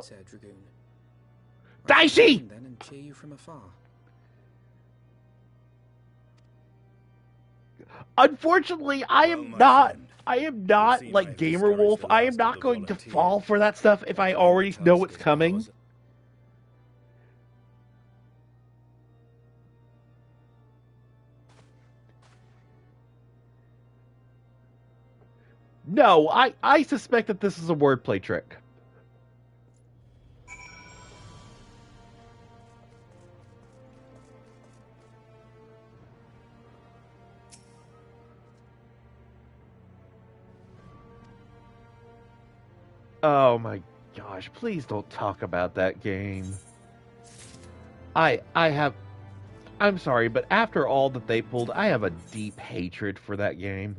Dicey! And cheer you from afar. Unfortunately, I am not like Gamer Wolf. I am not going to fall for that stuff if I already know what's coming. No, I suspect that this is a wordplay trick. Oh my gosh, please don't talk about that game. I'm sorry, but after all that they pulled, I have a deep hatred for that game.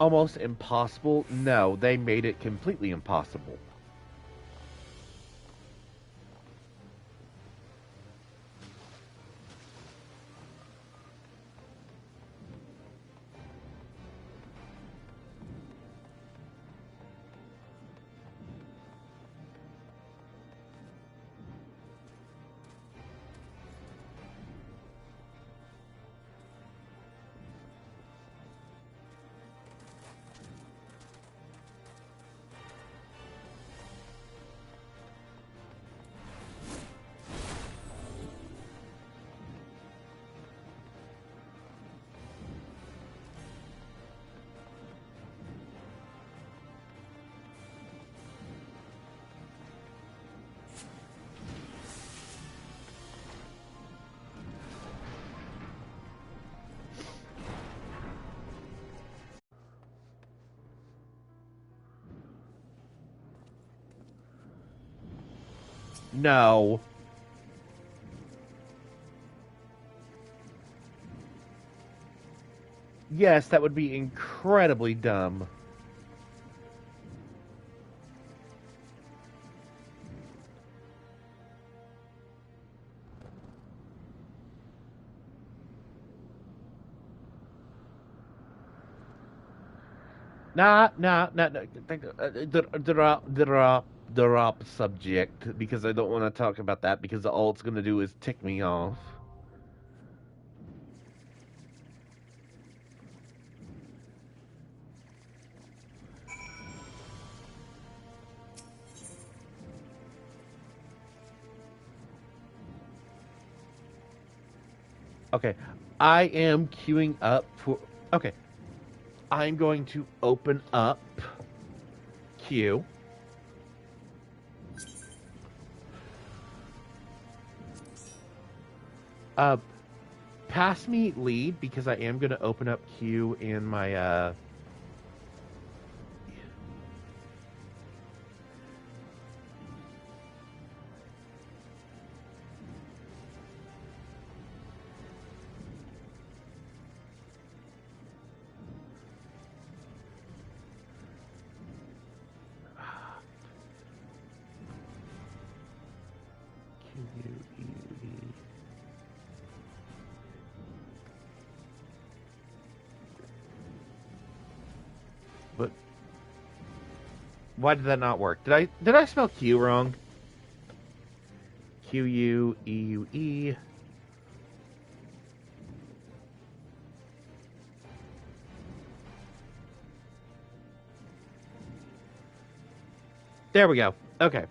Almost impossible? No, they made it completely impossible. No. Yes, that would be incredibly dumb. Nah. Drop subject, because I don't want to talk about that, because all it's going to do is tick me off. Okay, I am queuing up for... Okay, I'm going to open up queue. Pass me lead, because I am going to open up queue in my, But why did that not work? Did I spell Q wrong? Queue. There we go. Okay.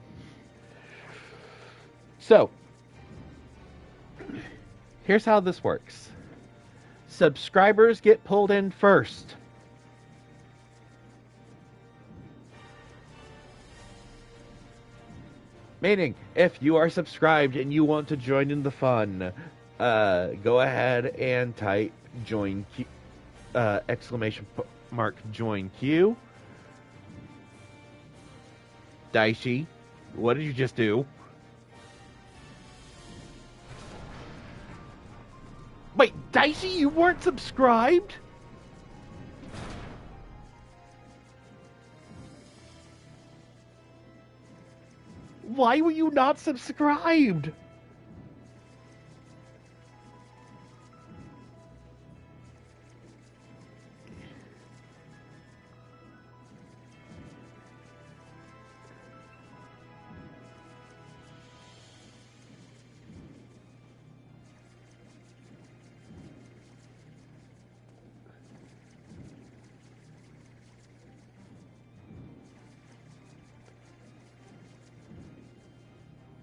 So, here's how this works. Subscribers get pulled in first. Meaning, if you are subscribed and you want to join in the fun, go ahead and type join Q, exclamation mark join queue. Dicey, what did you just do? Wait, Dicey, you weren't subscribed? Why were you not subscribed?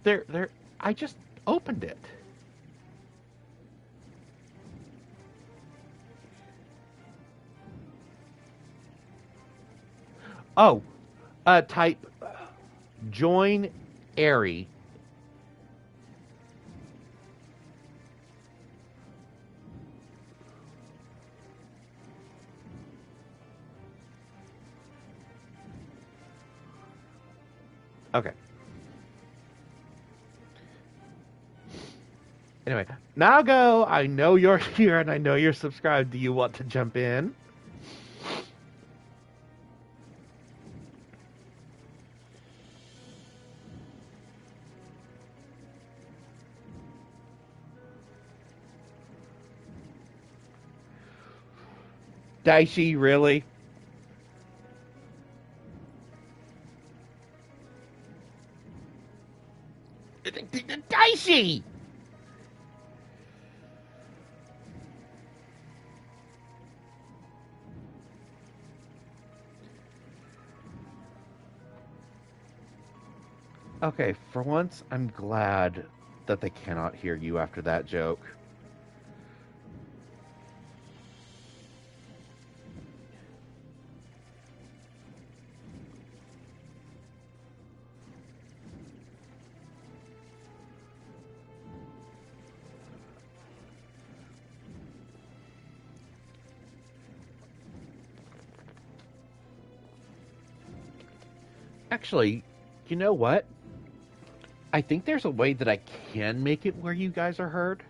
There. I just opened it. Oh, type join Airy. Okay. Anyway, Nago, I know you're here and I know you're subscribed. Do you want to jump in? Daishi, really? Dicey! Okay, for once, I'm glad that they cannot hear you after that joke. Actually, you know what? I think there's a way that I can make it where you guys are heard.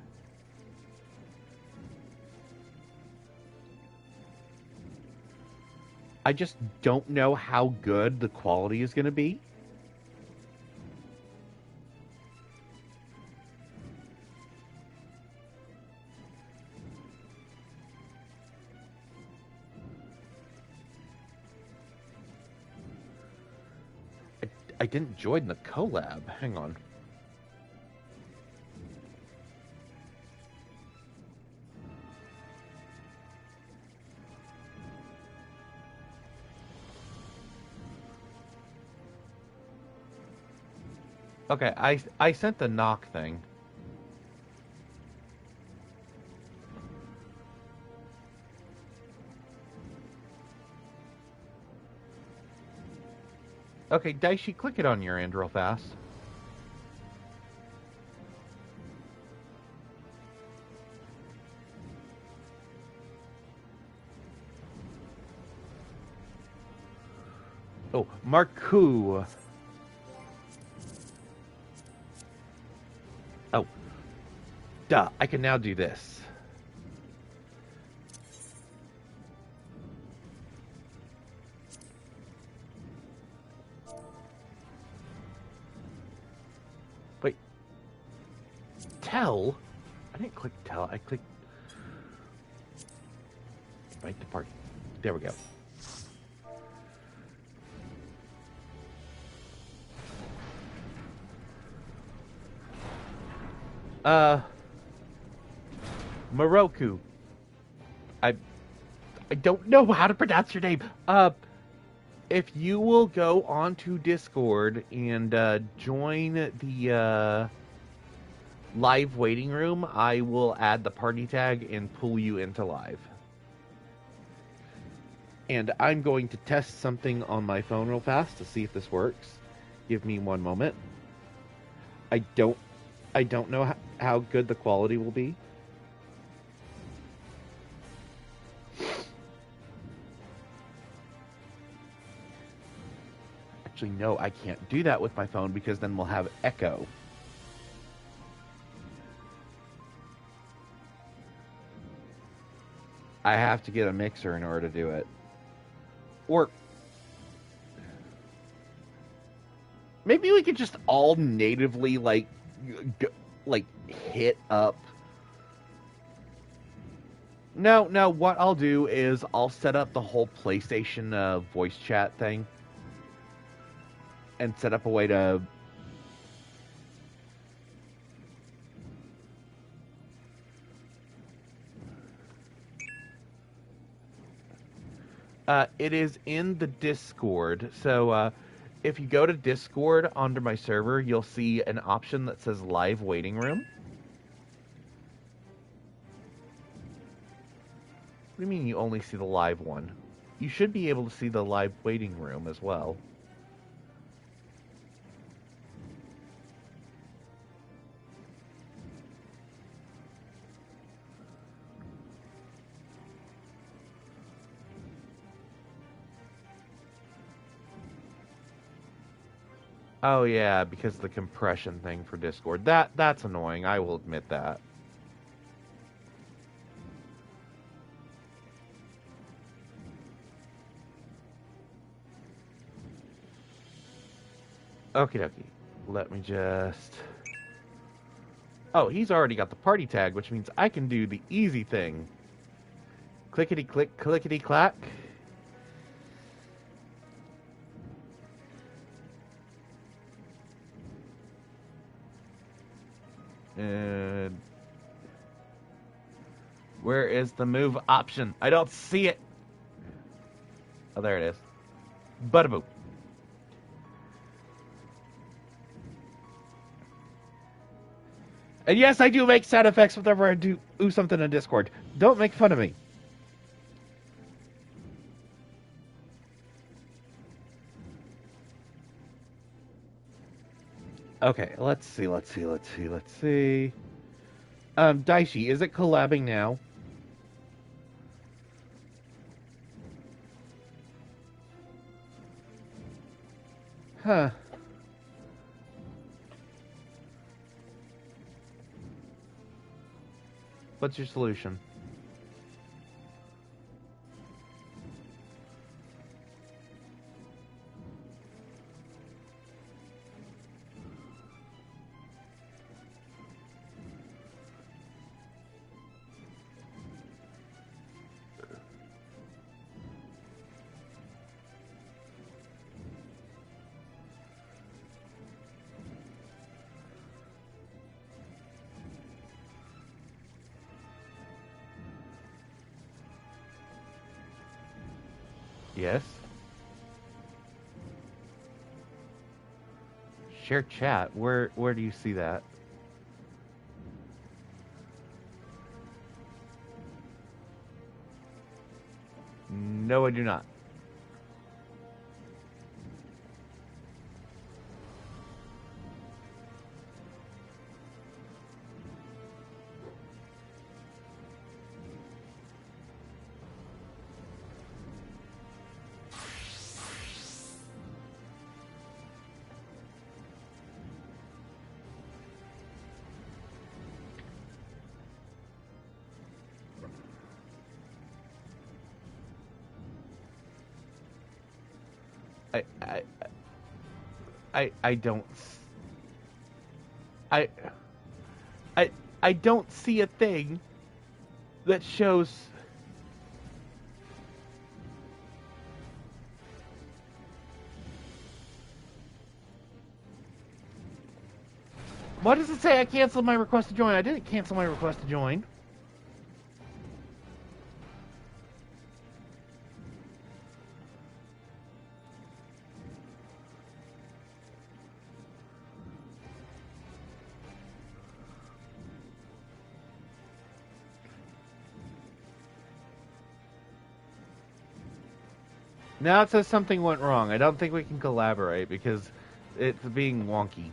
I just don't know how good the quality is going to be. I didn't join the collab. Hang on. Okay, I sent the knock thing. Okay, Daishi, click it on your end real fast. Oh, Marku. Oh. Duh, I can now do this. Wait. Tell? I didn't click tell, I clicked... Invite to party. There we go. Moroku. I don't know how to pronounce your name. If you will go onto Discord and join the live waiting room, I will add the party tag and pull you into live. And I'm going to test something on my phone real fast to see if this works. Give me one moment. I don't know how good the quality will be. Actually, no, I can't do that with my phone because then we'll have echo. I have to get a mixer in order to do it. Or maybe we could just all natively like hit up. No, what I'll do is I'll set up the whole PlayStation voice chat thing and set up a way to it is in the Discord, so if you go to Discord under my server, you'll see an option that says live waiting room. What do you mean you only see the live one? You should be able to see the live waiting room as well. Oh yeah, because of the compression thing for Discord. That's annoying, I will admit that. Okie dokie. Let me just... Oh, he's already got the party tag, which means I can do the easy thing. Clickety-click, clickety-clack. And... Where is the move option? I don't see it! Oh, there it is. Bada-boop. And yes, I do make sound effects whenever I do something on Discord. Don't make fun of me. Okay, let's see. Daishi, is it collabing now? Huh. What's your solution? Yes. Share chat. Where do you see that? No, I do not. I don't see a thing that shows. Why does it say I canceled my request to join? I didn't cancel my request to join. Now it says something went wrong. I don't think we can collaborate because it's being wonky.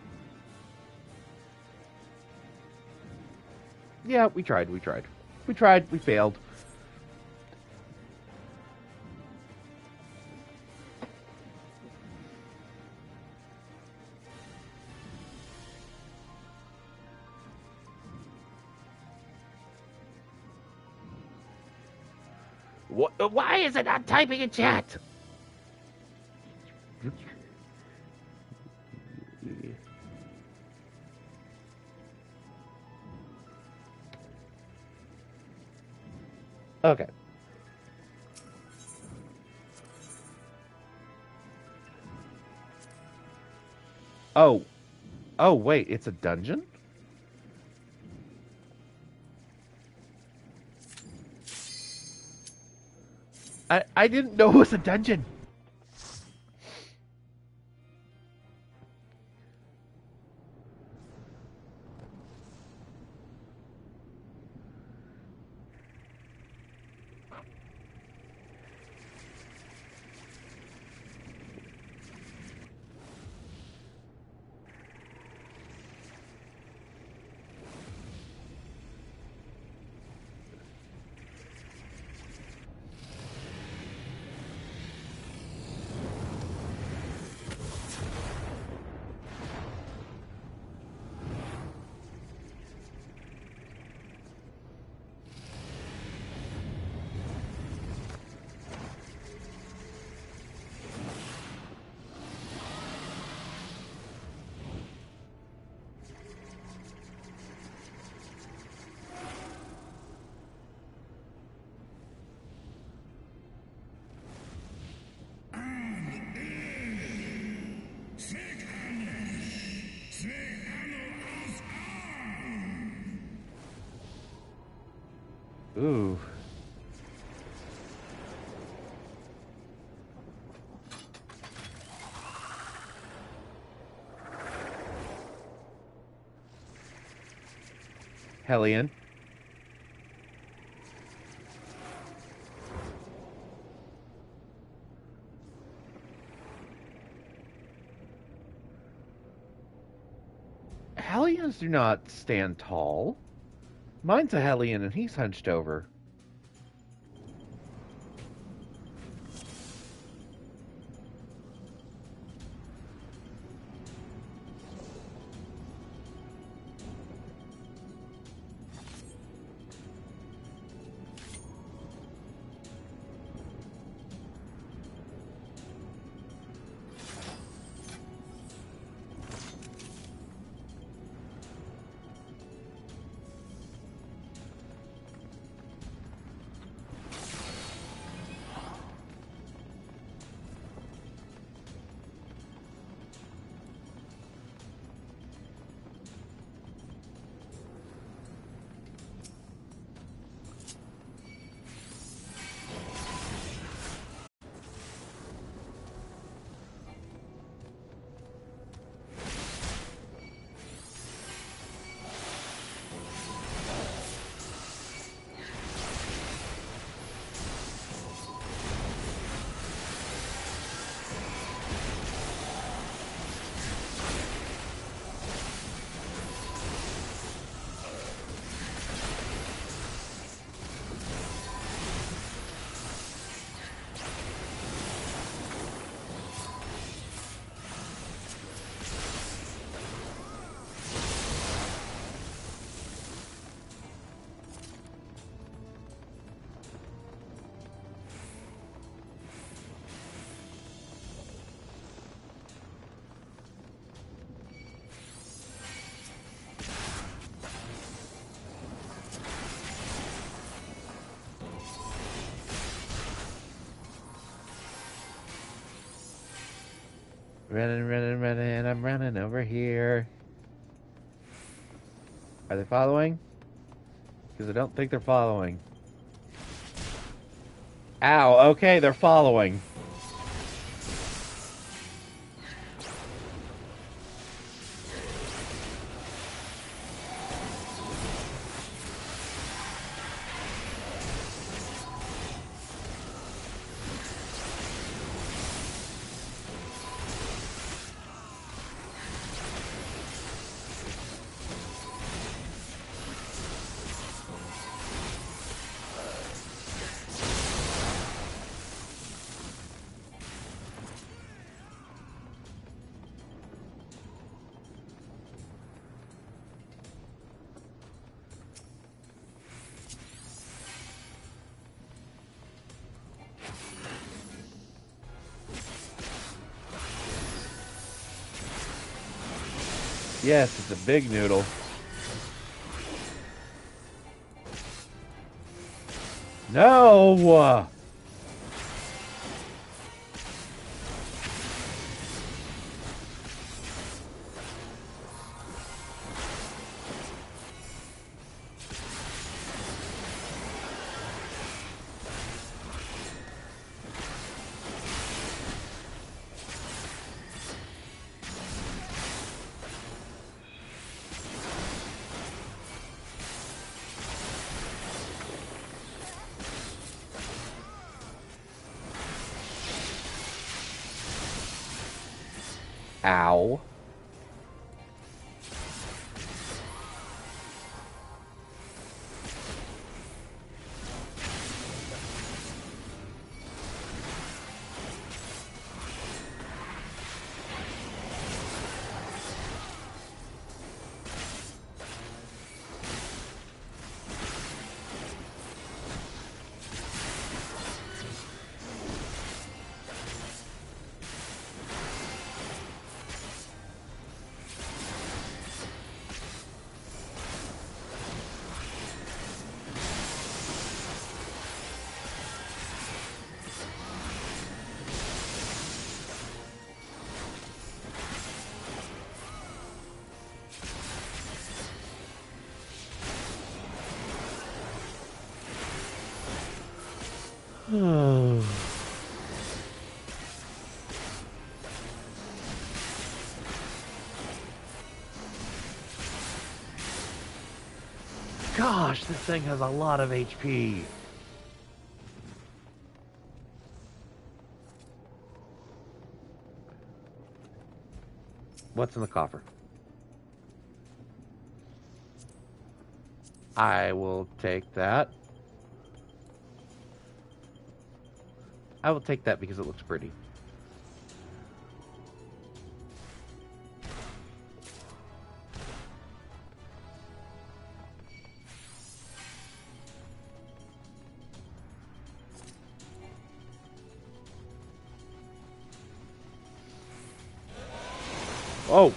Yeah, we tried, we failed. Why is it not typing in chat? Okay. Oh. Oh, wait, it's a dungeon? I didn't know it was a dungeon. Ooh. Hellion. Hellions do not stand tall. Mine's a Hellion and he's hunched over. Running, I'm running over here. Are they following? Because I don't think they're following. Ow, okay, they're following. Yes, it's a big noodle. No! Ow. Gosh, this thing has a lot of HP. What's in the coffer? I will take that. I will take that because it looks pretty. Oh!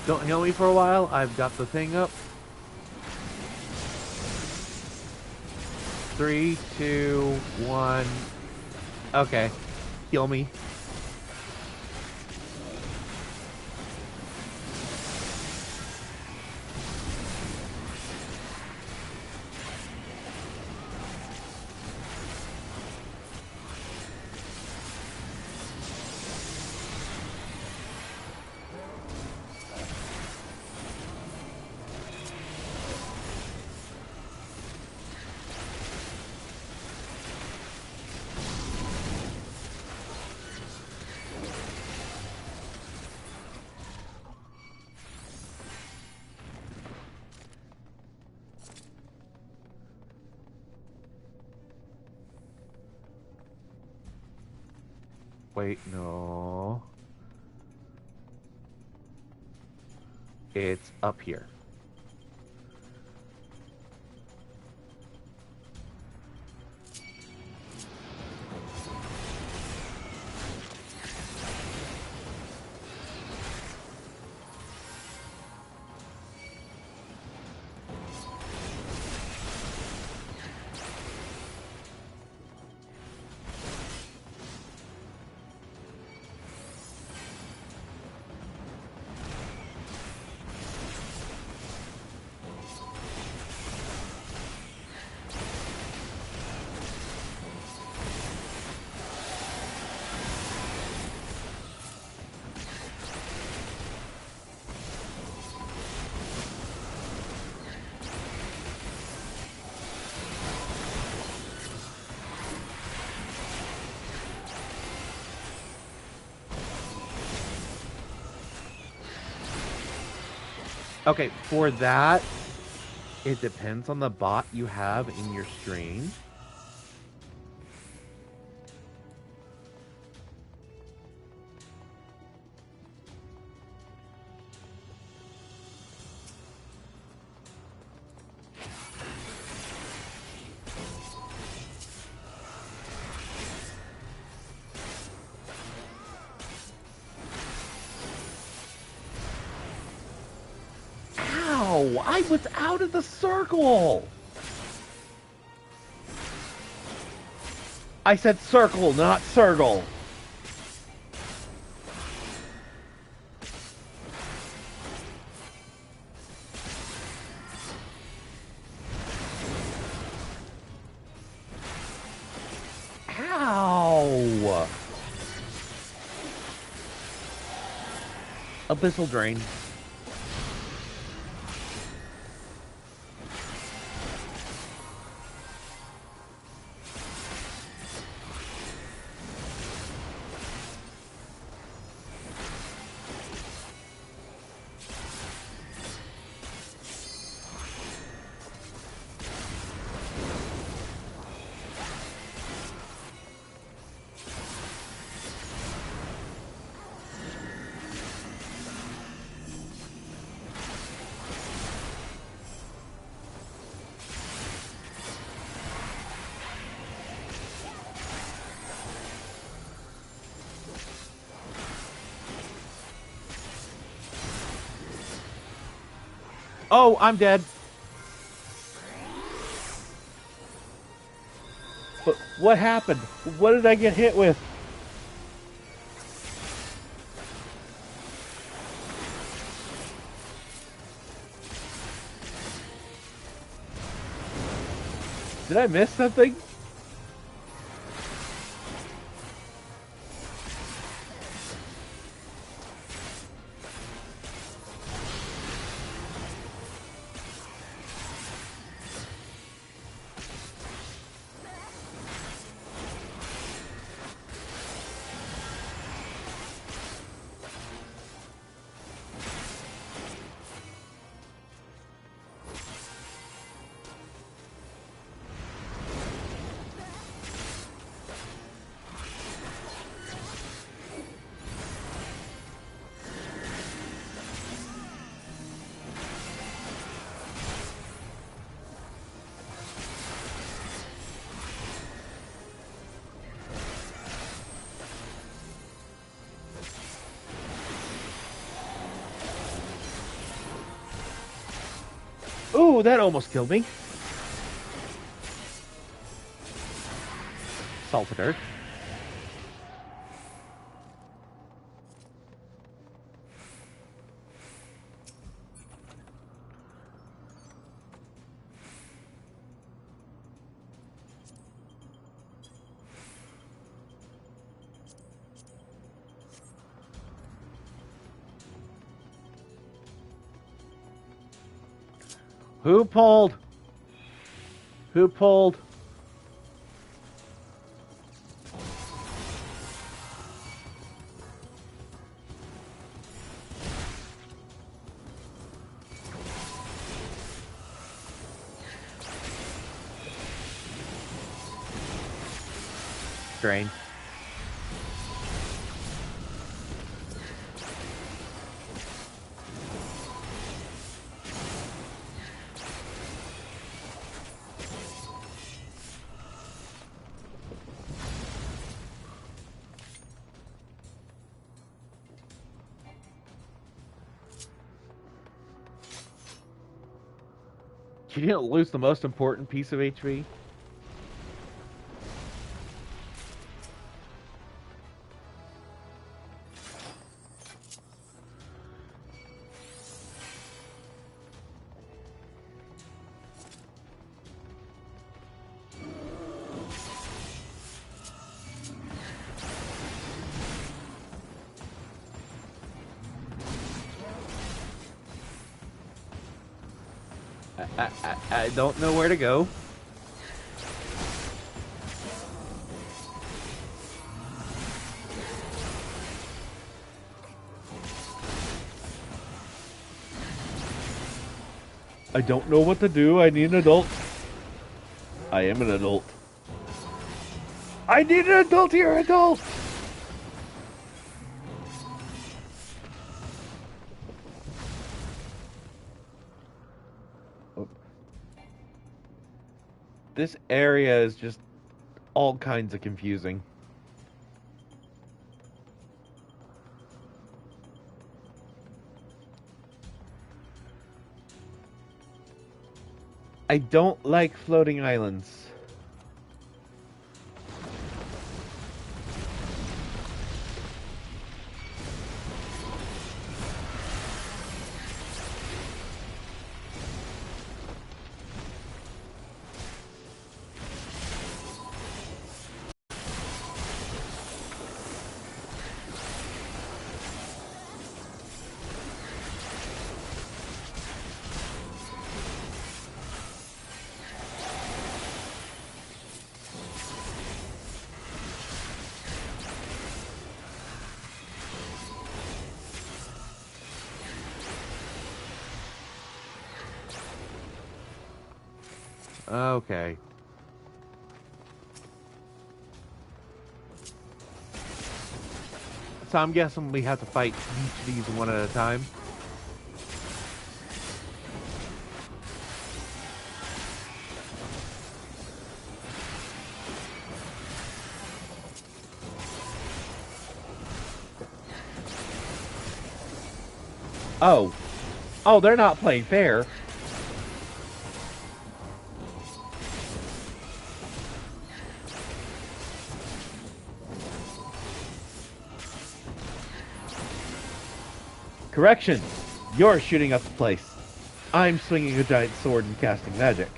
Don't heal me for a while. I've got the thing up. 3, 2, 1. Okay. Heal me. Wait, no. It's up here. Okay, for that, it depends on the bot you have in your stream. I was out of the circle! I said circle, not circle! Ow! Abyssal Drain. Oh, I'm dead. What happened? What did I get hit with? Did I miss something? Ooh, that almost killed me. Salted earth. Who pulled? Who pulled? Drain. You didn't lose the most important piece of HP? I don't know where to go. I don't know what to do. I need an adult. I am an adult. I need an adult here, adult! This area is just all kinds of confusing. I don't like floating islands. Okay. So I'm guessing we have to fight each of these one at a time. Oh. Oh, they're not playing fair. Correction! You're shooting up the place. I'm swinging a giant sword and casting magic.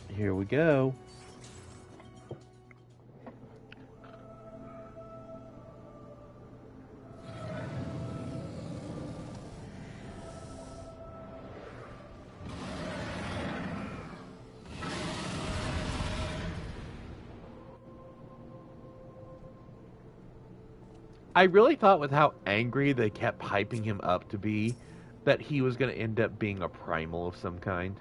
Here we go. I really thought with how angry they kept hyping him up to be, that he was going to end up being a primal of some kind.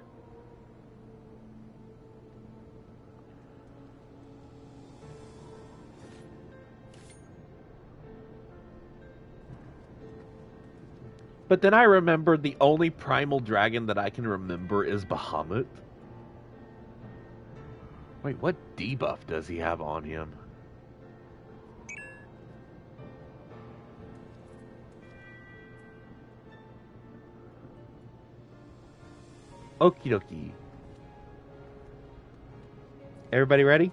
But then I remembered the only primal dragon that I can remember is Bahamut. Wait, what debuff does he have on him? Okie dokie. Everybody ready?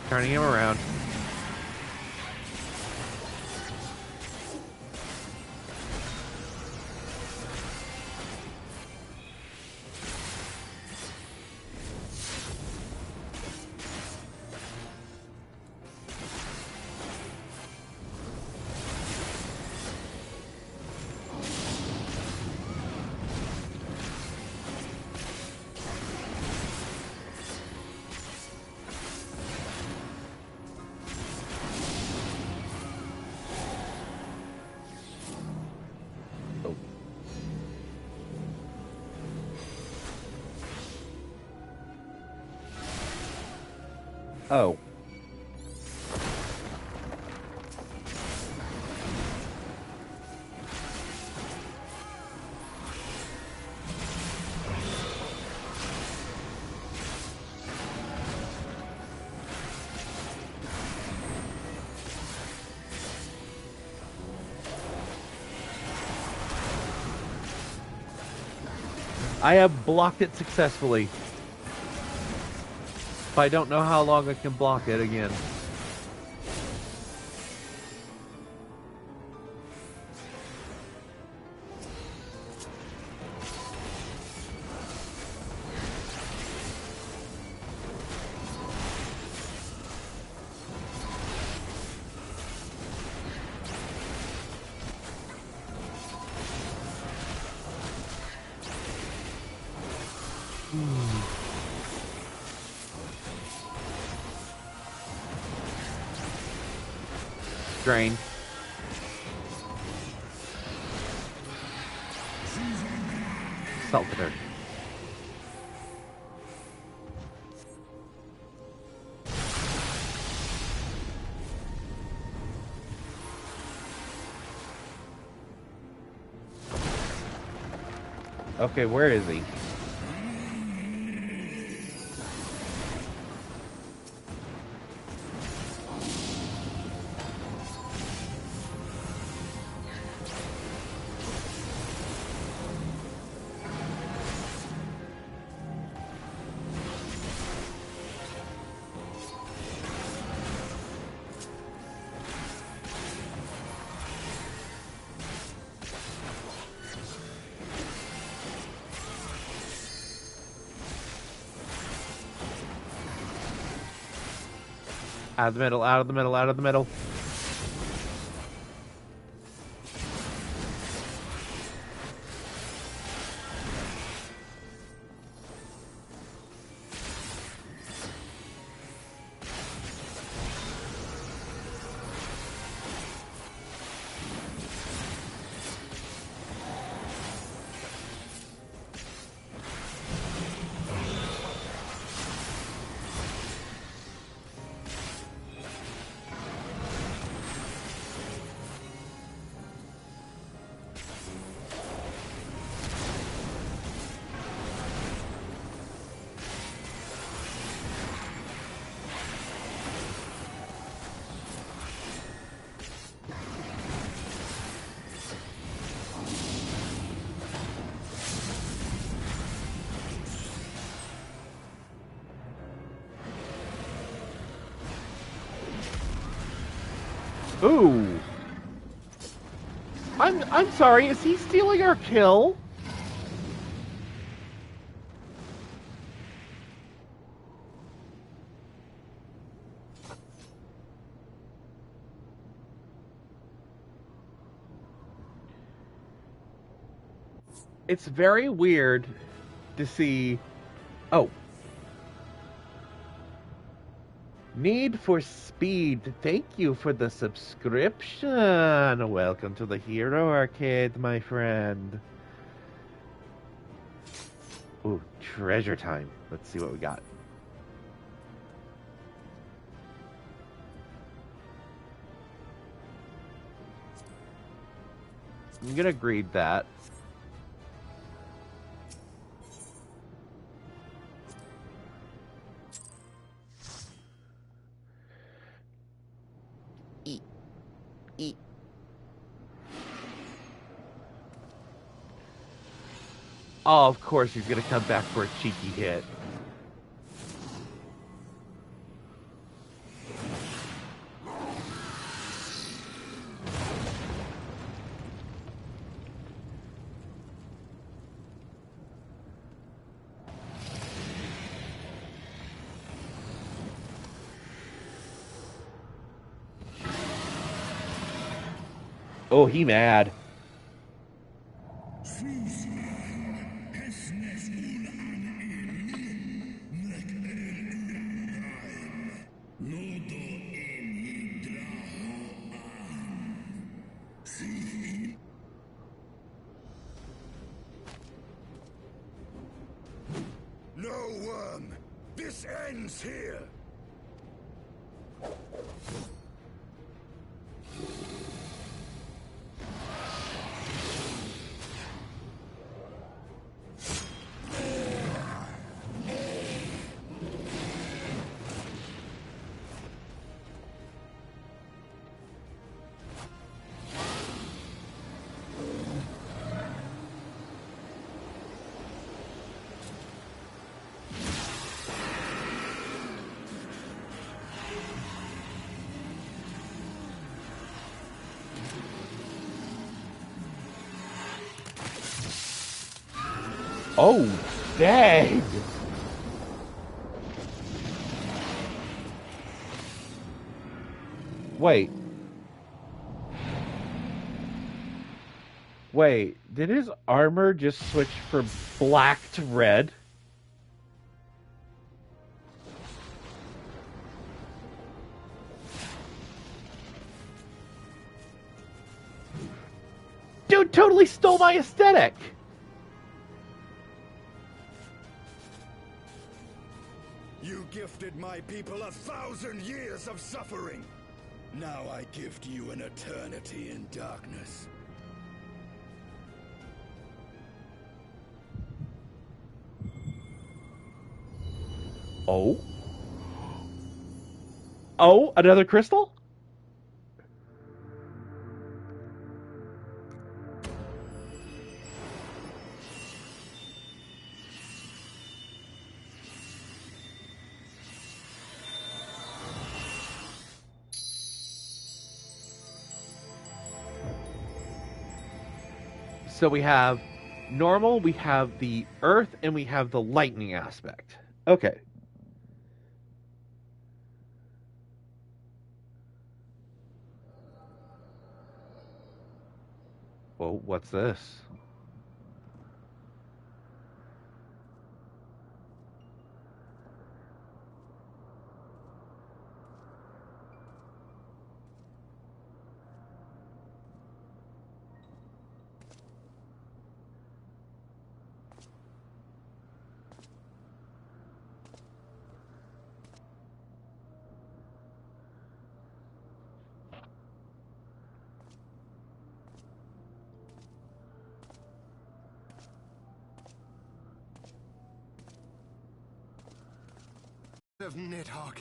Turning him around. Oh. I have blocked it successfully. I don't know how long I can block it again. Drain. Saltpeter. Okay, where is he? Out of the middle, out of the middle, out of the middle. Ooh. I'm sorry, is he stealing our kill? It's very weird to see... Oh. Need for Speed, thank you for the subscription. Welcome to the Hero Arcade, my friend. Ooh, treasure time. Let's see what we got. I'm gonna greed that. Oh, of course he's gonna come back for a cheeky hit. Oh, he mad. No worm! This ends here! Oh, dang! Wait. Wait, did his armor just switch from black to red? Dude totally stole my aesthetic! You gifted my people 1,000 years of suffering. Now I gift you an eternity in darkness. Oh? Oh, another crystal? So we have normal, we have the earth, and we have the lightning aspect. Okay. Well, what's this? Of Nidhogg.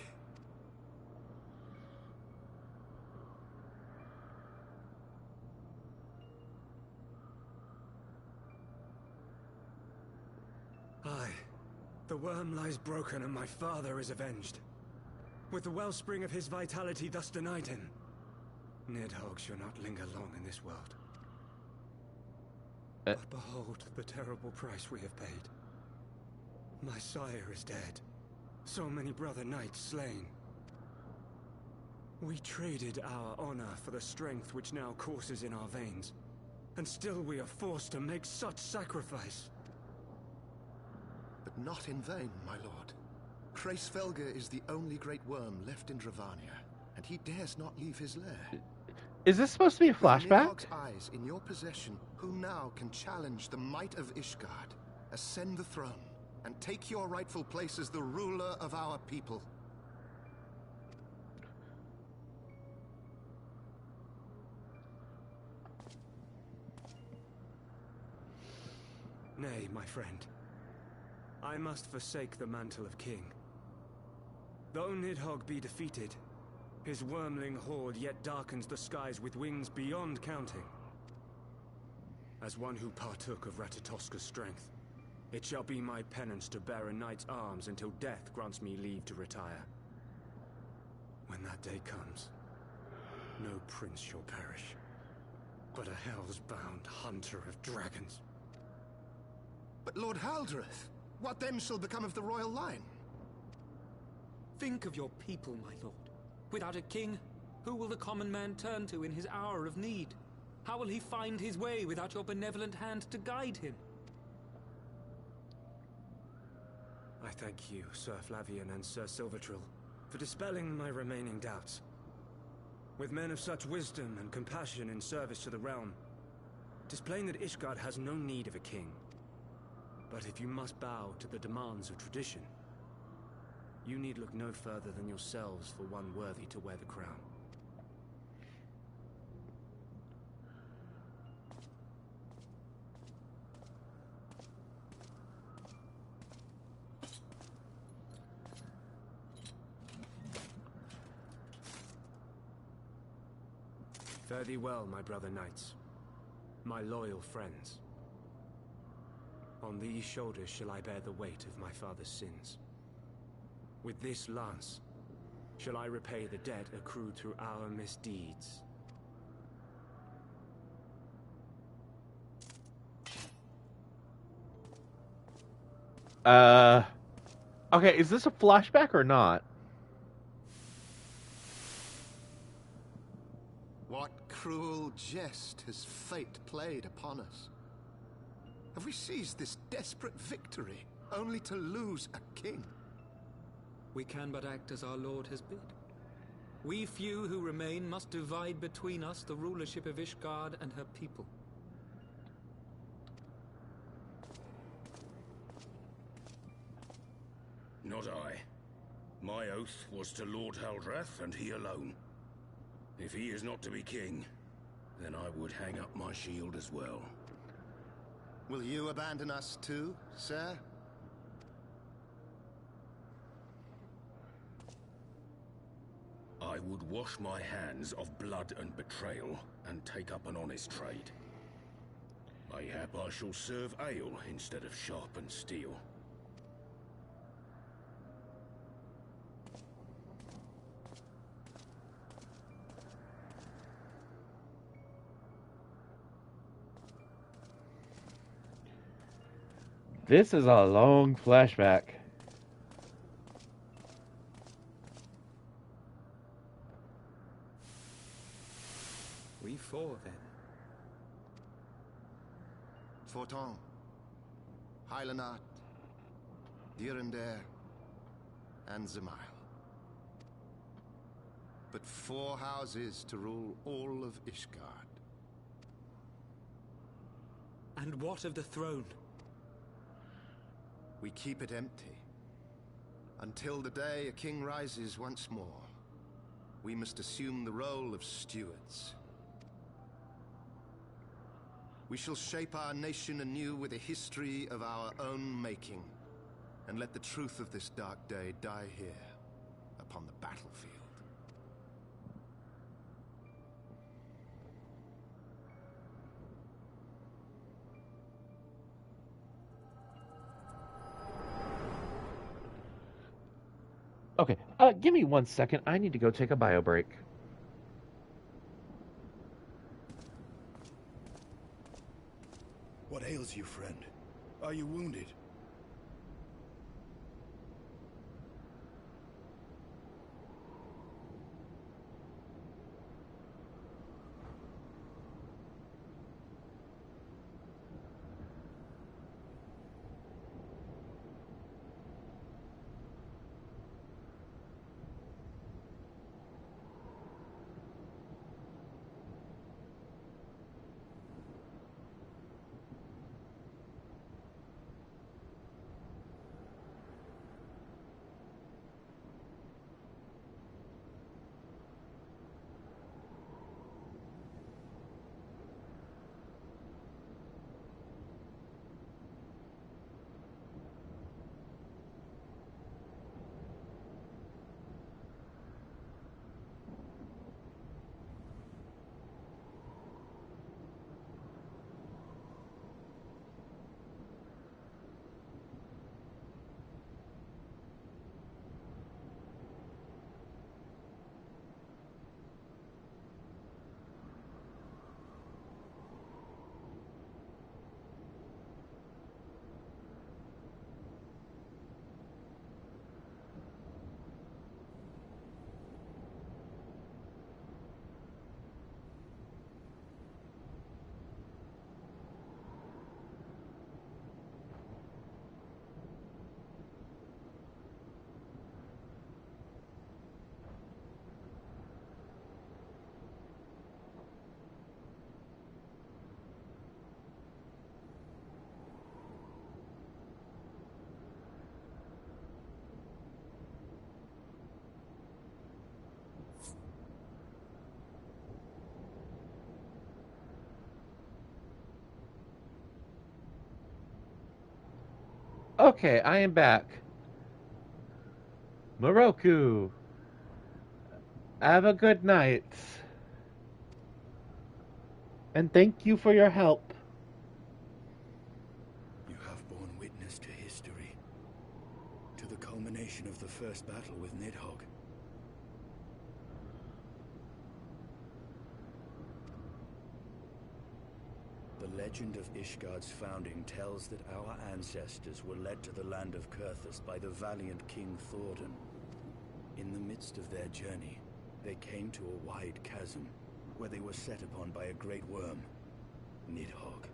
Aye. The worm lies broken and my father is avenged. With the wellspring of his vitality thus denied him, Nidhogg shall not linger long in this world. But behold the terrible price we have paid. My sire is dead. So many brother knights slain. We traded our honor for the strength which now courses in our veins. And still we are forced to make such sacrifice. But not in vain, my lord. Hraesvelgr is the only great worm left in Dravania, and he dares not leave his lair. Is this supposed to be a flashback? With Nidhogg's eyes in your possession, who now can challenge the might of Ishgard, ascend the throne, and take your rightful place as the ruler of our people? Nay, my friend. I must forsake the mantle of king. Though Nidhogg be defeated, his wormling horde yet darkens the skies with wings beyond counting. As one who partook of Ratatoska's strength, it shall be my penance to bear a knight's arms until death grants me leave to retire. When that day comes, no prince shall perish, but a hell's-bound hunter of dragons. But Lord Haldreth, what then shall become of the royal line? Think of your people, my lord. Without a king, who will the common man turn to in his hour of need? How will he find his way without your benevolent hand to guide him? I thank you, Sir Flavian and Sir Silvertrill, for dispelling my remaining doubts. With men of such wisdom and compassion in service to the realm, it is plain that Ishgard has no need of a king. But if you must bow to the demands of tradition, you need look no further than yourselves for one worthy to wear the crown. Fare thee well, my brother knights, my loyal friends. On these shoulders shall I bear the weight of my father's sins. With this lance shall I repay the debt accrued through our misdeeds. Okay, is this a flashback or not? What cruel jest has fate played upon us? Have we seized this desperate victory, only to lose a king? We can but act as our lord has bid. We few who remain must divide between us the rulership of Ishgard and her people. Not I. My oath was to Lord Haldreth, and he alone. If he is not to be king, then I would hang up my shield as well. Will you abandon us too, sir? I would wash my hands of blood and betrayal, and take up an honest trade. Mayhap I shall serve ale instead of sharpened steel. This is a long flashback. We four, then. Forton, Hylanat, Dyrendare, and Zemile. But 4 houses to rule all of Ishgard. And what of the throne? We keep it empty. Until the day a king rises once more, we must assume the role of stewards. We shall shape our nation anew with a history of our own making, and let the truth of this dark day die here, upon the battlefield. Okay, give me 1 second. I need to go take a bio break. What ails you, friend? Are you wounded? Okay, I am back. Moroku, have a good night. And thank you for your help. You have borne witness to history, to the culmination of the first battle with Nidhogg. The legend of Ishgard's founding tells that our ancestors were led to the land of Kurthus by the valiant King Thordan. In the midst of their journey, they came to a wide chasm, where they were set upon by a great worm, Nidhogg.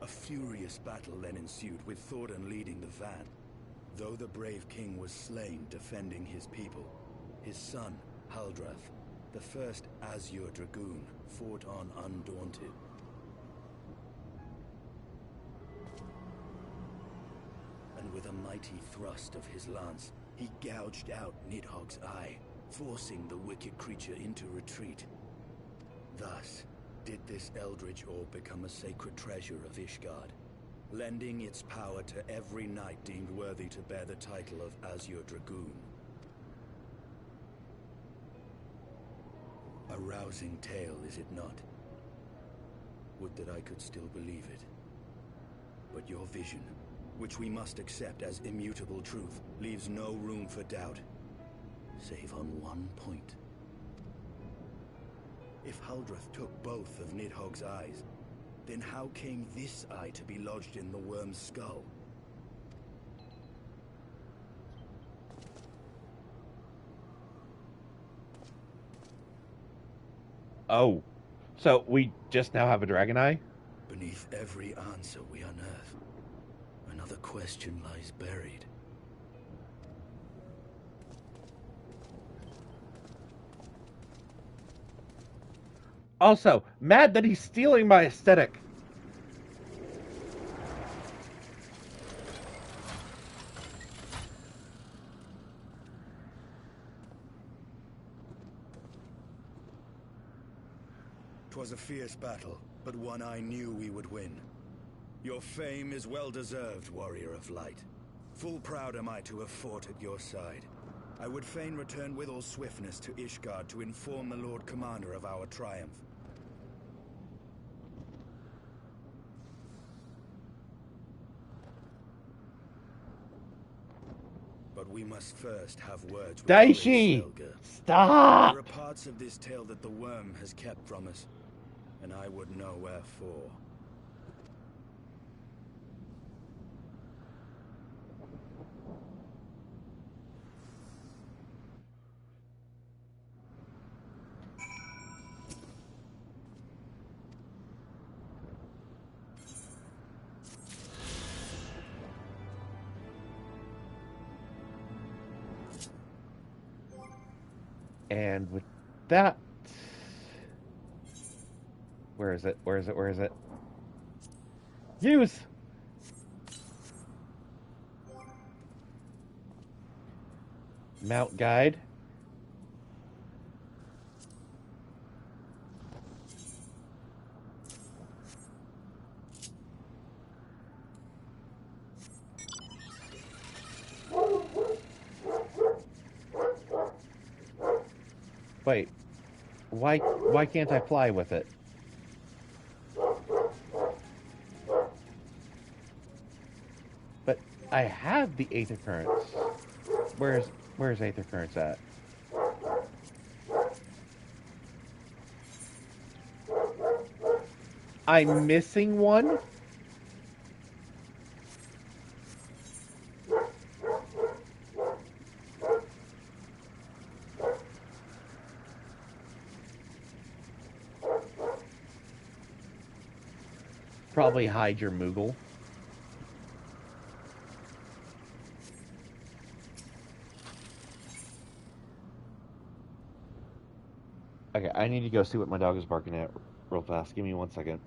A furious battle then ensued, with Thordan leading the van. Though the brave king was slain defending his people, his son, Haldrath, the first Azure Dragoon, fought on undaunted. And with a mighty thrust of his lance, he gouged out Nidhogg's eye, forcing the wicked creature into retreat. Thus, did this eldritch orb become a sacred treasure of Ishgard, lending its power to every knight deemed worthy to bear the title of Azure Dragoon. A rousing tale, is it not? Would that I could still believe it. But your vision, which we must accept as immutable truth, leaves no room for doubt, save on one point. If Haldrath took both of Nidhogg's eyes, then how came this eye to be lodged in the worm's skull? Oh, so we just now have a dragon eye? Beneath every answer we unearth, another question lies buried. Also, mad that he's stealing my aesthetic. "'Twas a fierce battle, but one I knew we would win. Your fame is well deserved, warrior of light. Full proud am I to have fought at your side. I would fain return with all swiftness to Ishgard to inform the Lord Commander of our triumph. But we must first have words with Daishi! Stop! There are parts of this tale that the worm has kept from us, and I would know wherefore. And with that... Where is it? Where is it? Where is it? Use! Mount guide. Wait, why can't I fly with it? But I have the Aether Currents. Where's Aether Currents at? I'm missing one? Probably hide your Moogle. Okay, I need to go see what my dog is barking at real fast. Give me 1 second.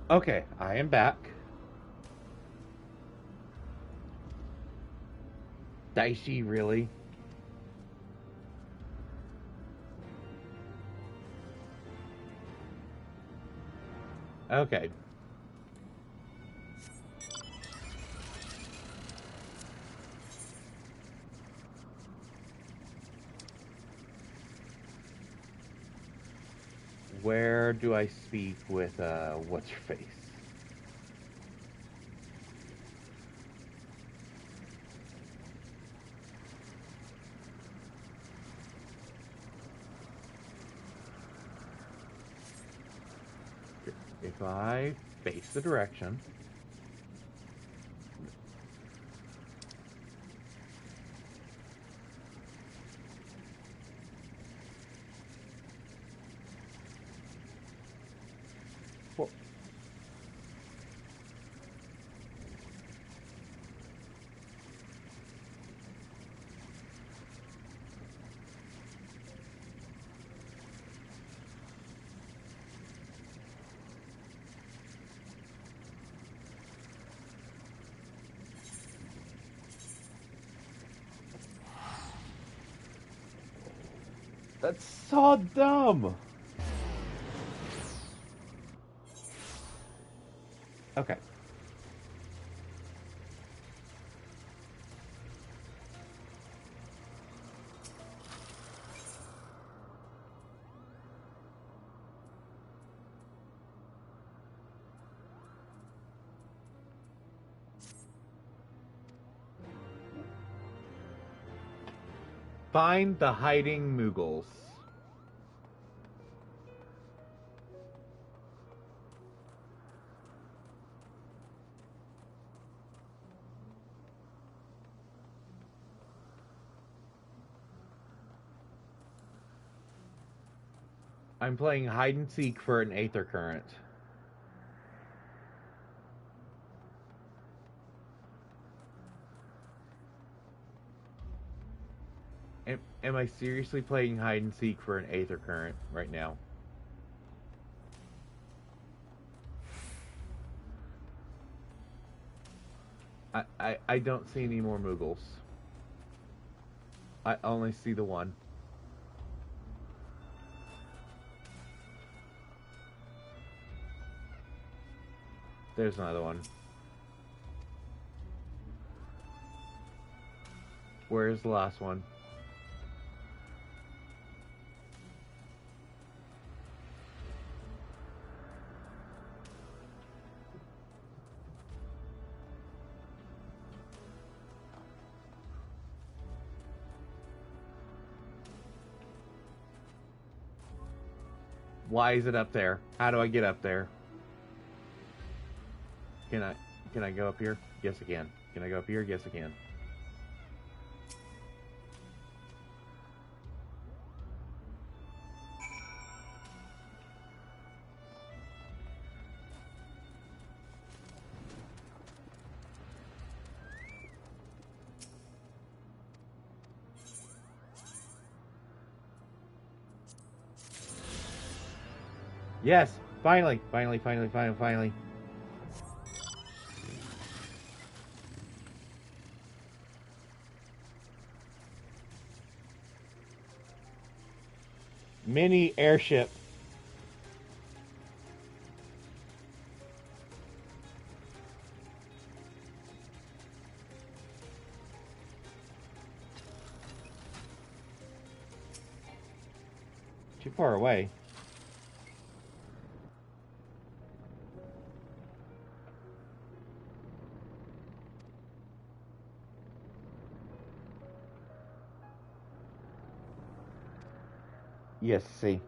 Okay, I am back. Dicey, really? Okay. Where do I speak with, what's your face? If I face the direction... Well, that's so dumb! Okay. Find the hiding Muggles. I'm playing hide and seek for an Aether Current. Am I seriously playing hide and seek for an Aether Current right now? I don't see any more Muggles. I only see the one. There's another one. Where's the last one? Why is it up there? How do I get up there? Can I go up here? Yes, I can. Can I go up here? Yes, I can. Yes! Finally! Finally. Mini airship. Too far away. Yes, see.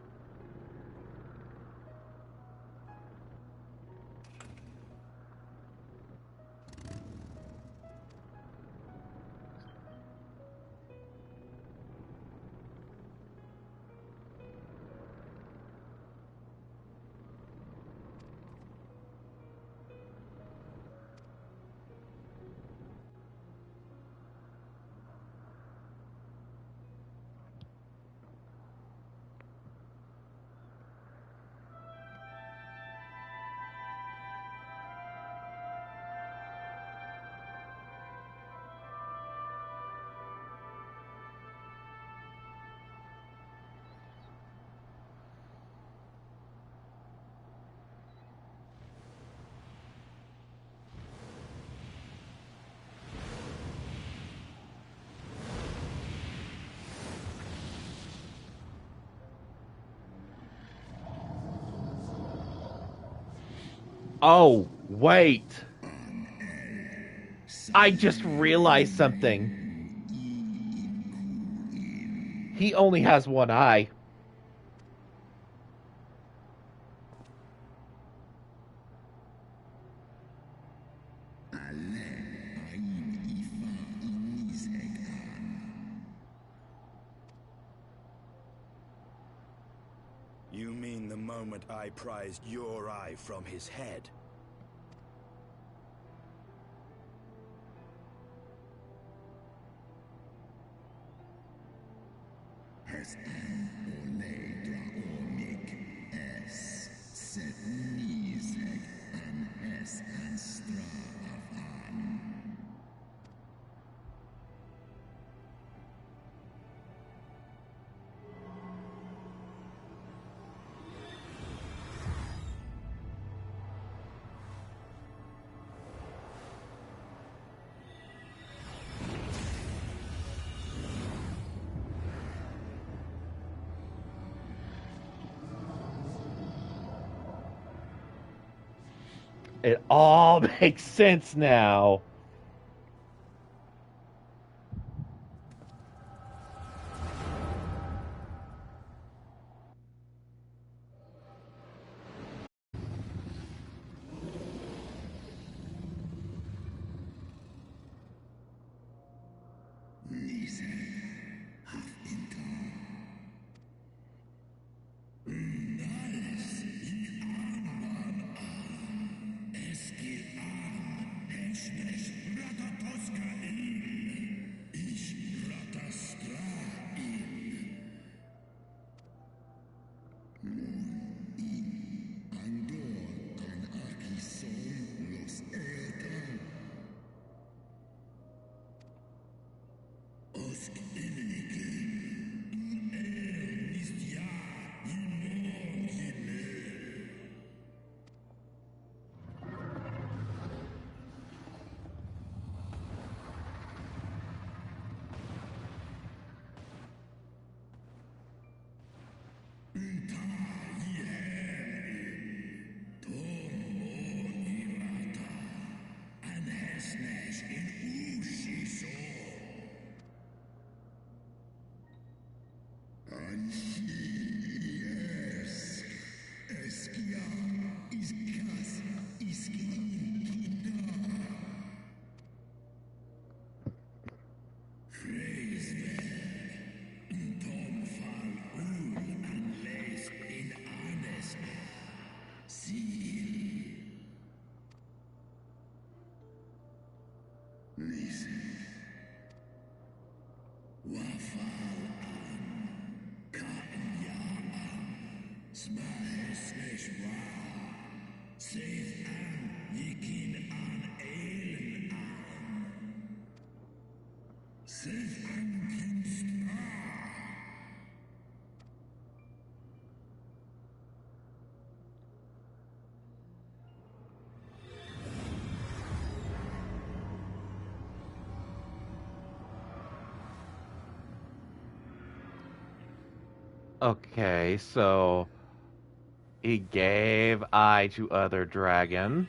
Oh, wait. I just realized something. He only has one eye. You mean the moment I prized your eye from his head? It all makes sense now. Okay, so he gave eye to other dragon.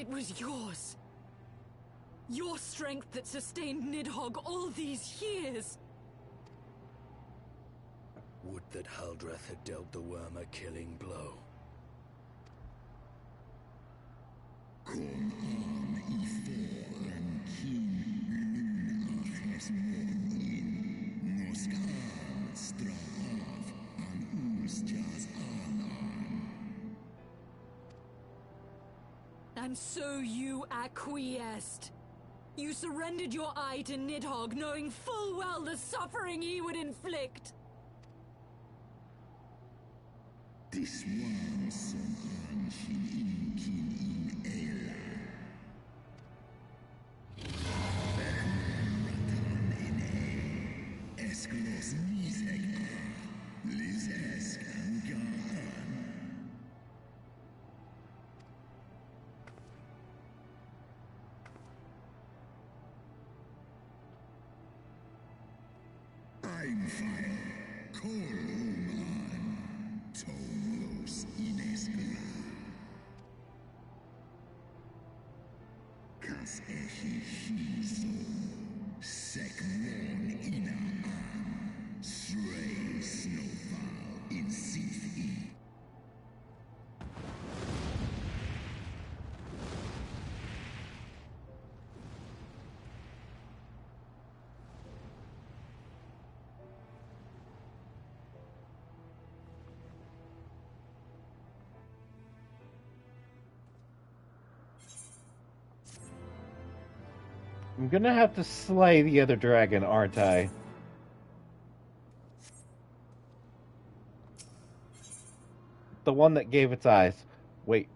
It was yours. Your strength that sustained Nidhogg all these years. Would that Haldreth had dealt the worm a killing blow. And so you acquiesced. You surrendered your eye to Nidhogg, knowing full well the suffering he would inflict. This was I'm fire, Koluman, Tomlos Ineskla. Kas echi shiso, sekmon inaan, Srei snowfall in Sithi. I'm gonna have to slay the other dragon, aren't I? The one that gave its eyes. Wait.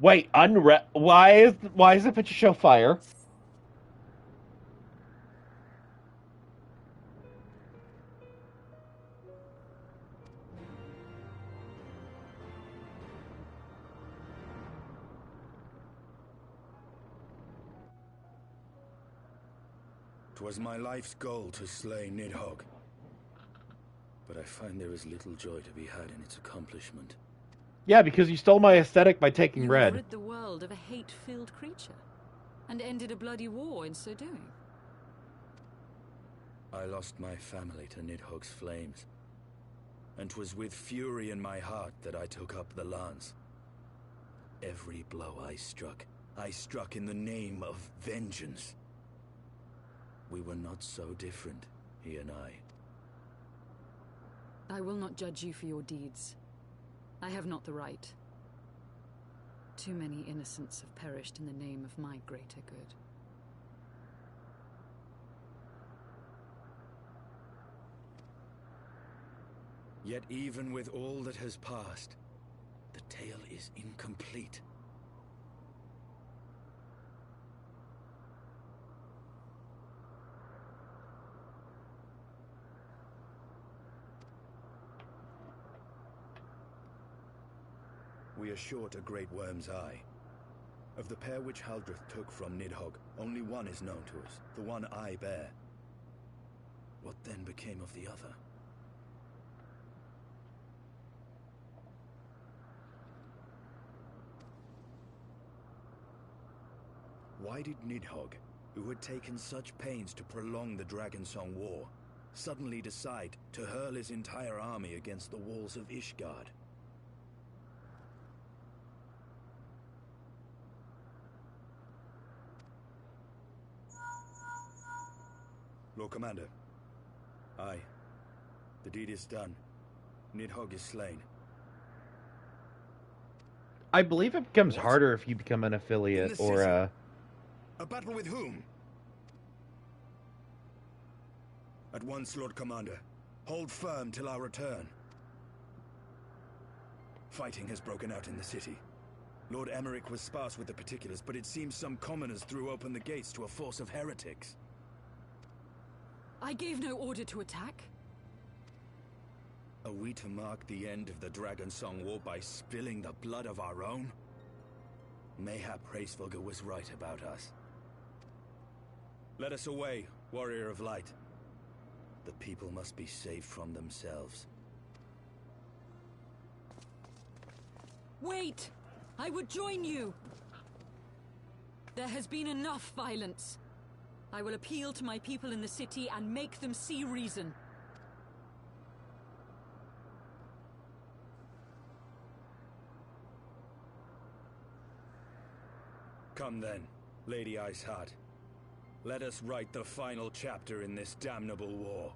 Wait, why is the picture show fire? "'Twas my life's goal to slay Nidhogg, but I find there is little joy to be had in its accomplishment." Yeah, because you stole my aesthetic by taking You red. rid the world of a hate-filled creature, and ended a bloody war in so doing. I lost my family to Nidhogg's flames, and 'twas with fury in my heart that I took up the lance. Every blow I struck in the name of vengeance. We were not so different, he and I. I will not judge you for your deeds. I have not the right. Too many innocents have perished in the name of my greater good. Yet even with all that has passed, the tale is incomplete. We are short a great worm's eye. Of the pair which Haldreth took from Nidhogg, only one is known to us, the one I bear. What then became of the other? Why did Nidhogg, who had taken such pains to prolong the Dragonsong War, suddenly decide to hurl his entire army against the walls of Ishgard? Lord Commander. Aye. The deed is done. Nidhogg is slain. I believe it becomes harder if you become an affiliate or A battle with whom? At once, Lord Commander. Hold firm till our return. Fighting has broken out in the city. Lord Emmerich was sparse with the particulars, but it seems some commoners threw open the gates to a force of heretics. I gave no order to attack. Are we to mark the end of the Dragonsong War by spilling the blood of our own? Mayhap Hraesvelgr was right about us. Let us away, Warrior of Light. The people must be saved from themselves. Wait! I would join you! There has been enough violence. I will appeal to my people in the city and make them see reason. Come then, Lady Iceheart. Let us write the final chapter in this damnable war.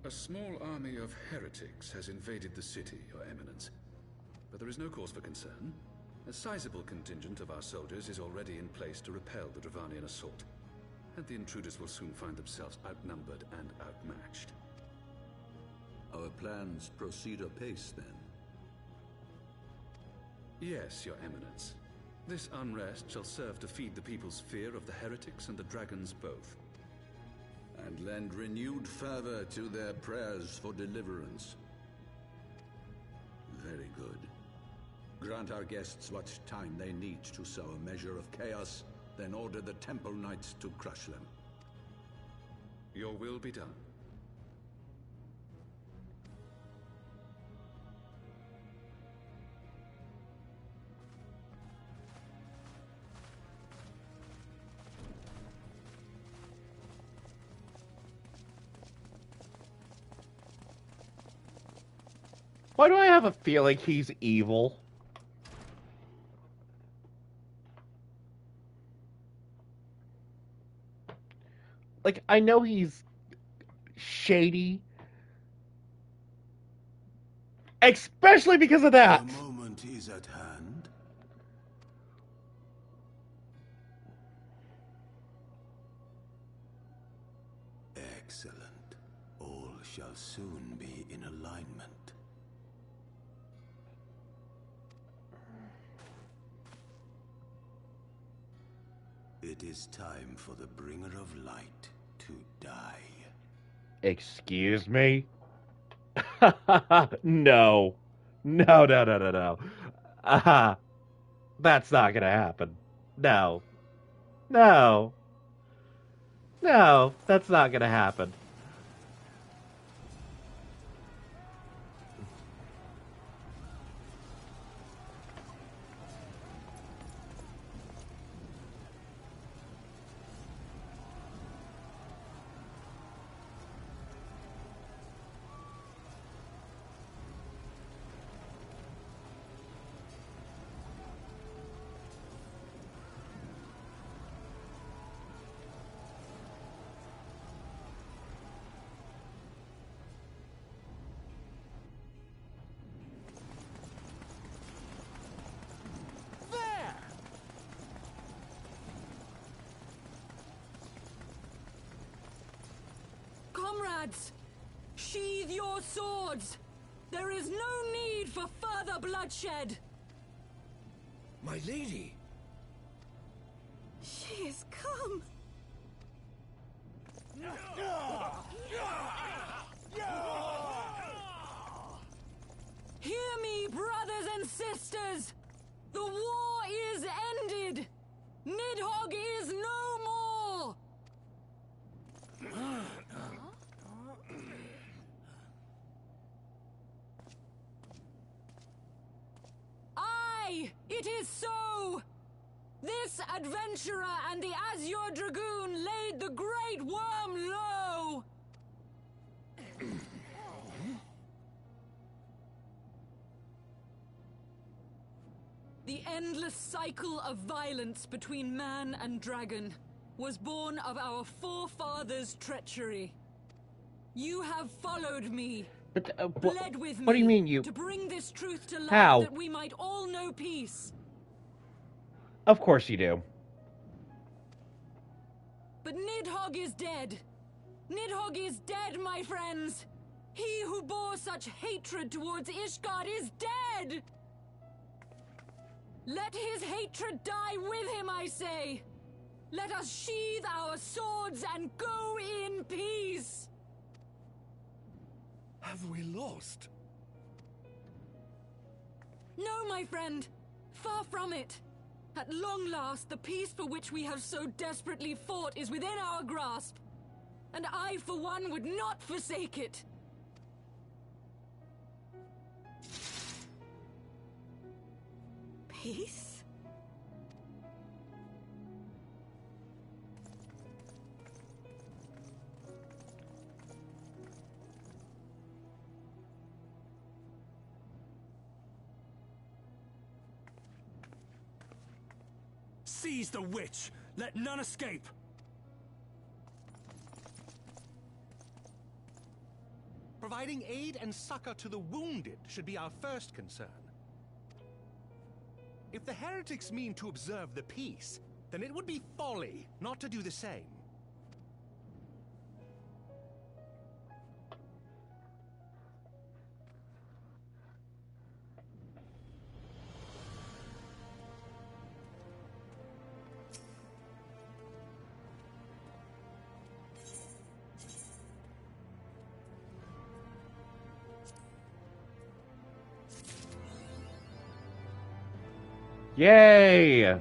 A small army of heretics has invaded the city, Your Eminence. But there is no cause for concern. A sizable contingent of our soldiers is already in place to repel the Dravanian assault. And the intruders will soon find themselves outnumbered and outmatched. Our plans proceed apace, then? Yes, Your Eminence. This unrest shall serve to feed the people's fear of the heretics and the dragons both. And lend renewed fervor to their prayers for deliverance. Very good. Grant our guests what time they need to sow a measure of chaos, then order the Temple Knights to crush them. Your will be done. Why do I have a feeling he's evil? Like, I know he's shady. Especially because of that. The moment is at hand. Excellent. All shall soon be in alignment. It is time for the bringer of light to die. Excuse me? No. No, no, no, no, no. That's not gonna happen. No. No. No, that's not gonna happen. Comrades, sheathe your swords. There is no need for further bloodshed. My lady! She has come. Hear me, brothers and sisters. The war is ended. Nidhogg is no more. Aye, it is so. This adventurer and the Azure Dragoon laid the Great Worm low. The endless cycle of violence between man and dragon was born of our forefathers' treachery. You have followed me, But, bled with me, what do you mean you... to bring this truth to light How? that we might all know peace. Of course you do. But Nidhogg is dead. Nidhogg is dead, my friends. He who bore such hatred towards Ishgard is dead. Let his hatred die with him, I say. Let us sheathe our swords and go in peace. Have we lost? No, my friend. Far from it. At long last, the peace for which we have so desperately fought is within our grasp. And I, for one, would not forsake it. Peace? Seize the witch! Let none escape! Providing aid and succor to the wounded should be our first concern. If the heretics mean to observe the peace, then it would be folly not to do the same. Yay!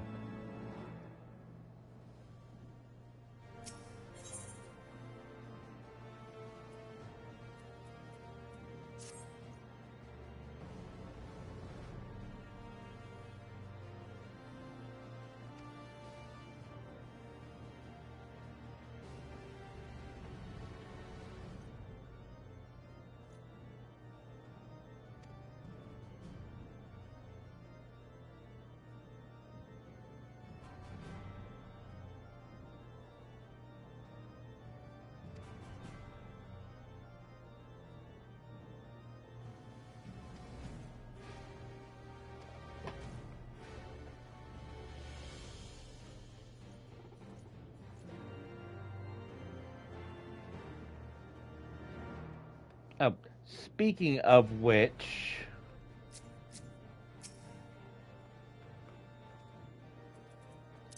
Oh, speaking of which...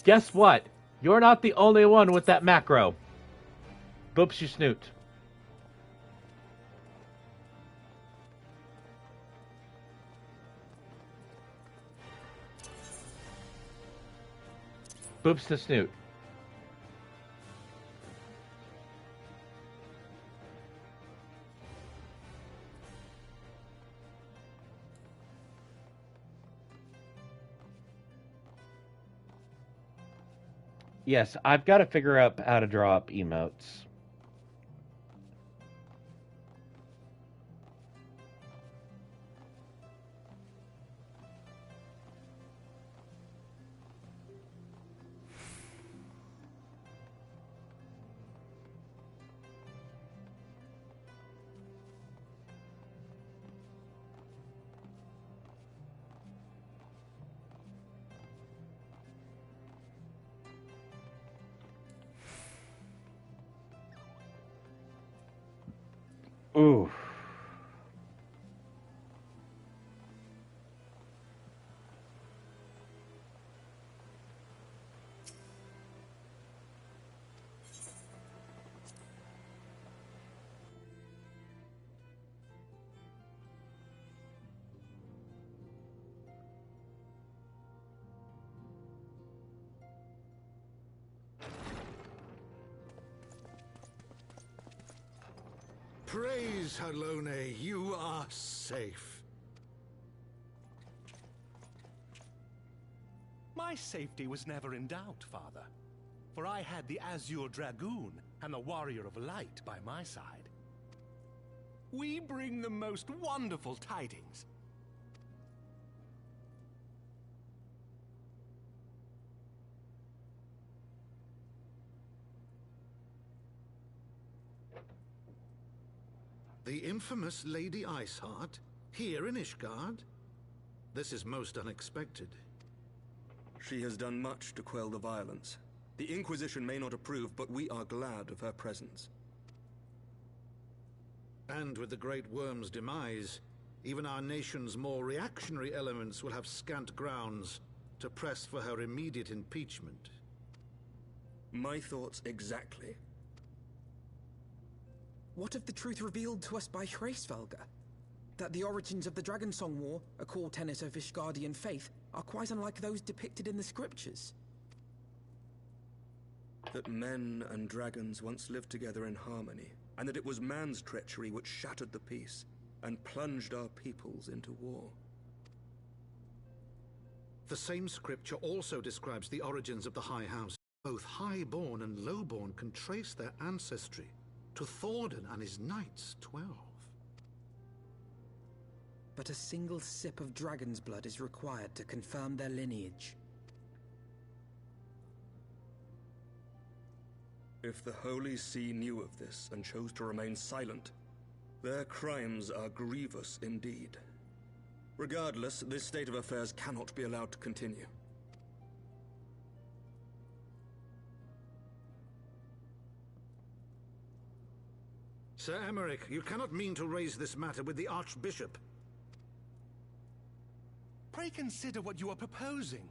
Guess what? You're not the only one with that macro. Boops you snoot. Boops the snoot. Yes, I've got to figure out how to draw up emotes. Ooh. Praise Halone, you are safe. My safety was never in doubt, Father. For I had the Azure Dragoon and the Warrior of Light by my side. We bring the most wonderful tidings. The infamous Lady Iceheart, here in Ishgard? This is most unexpected. She has done much to quell the violence. The Inquisition may not approve, but we are glad of her presence. And with the Great Worm's demise, even our nation's more reactionary elements will have scant grounds to press for her immediate impeachment. My thoughts exactly. What of the truth revealed to us by Hraesvelga? That the origins of the Dragonsong War, a core tenet of Ishgardian faith, are quite unlike those depicted in the scriptures. That men and dragons once lived together in harmony, and that it was man's treachery which shattered the peace and plunged our peoples into war. The same scripture also describes the origins of the High House. Both highborn and lowborn can trace their ancestry to Thordan and his Knights 12. But a single sip of dragon's blood is required to confirm their lineage. If the Holy See knew of this and chose to remain silent, their crimes are grievous indeed. Regardless, this state of affairs cannot be allowed to continue. Sir Emmerich, you cannot mean to raise this matter with the Archbishop. Pray consider what you are proposing.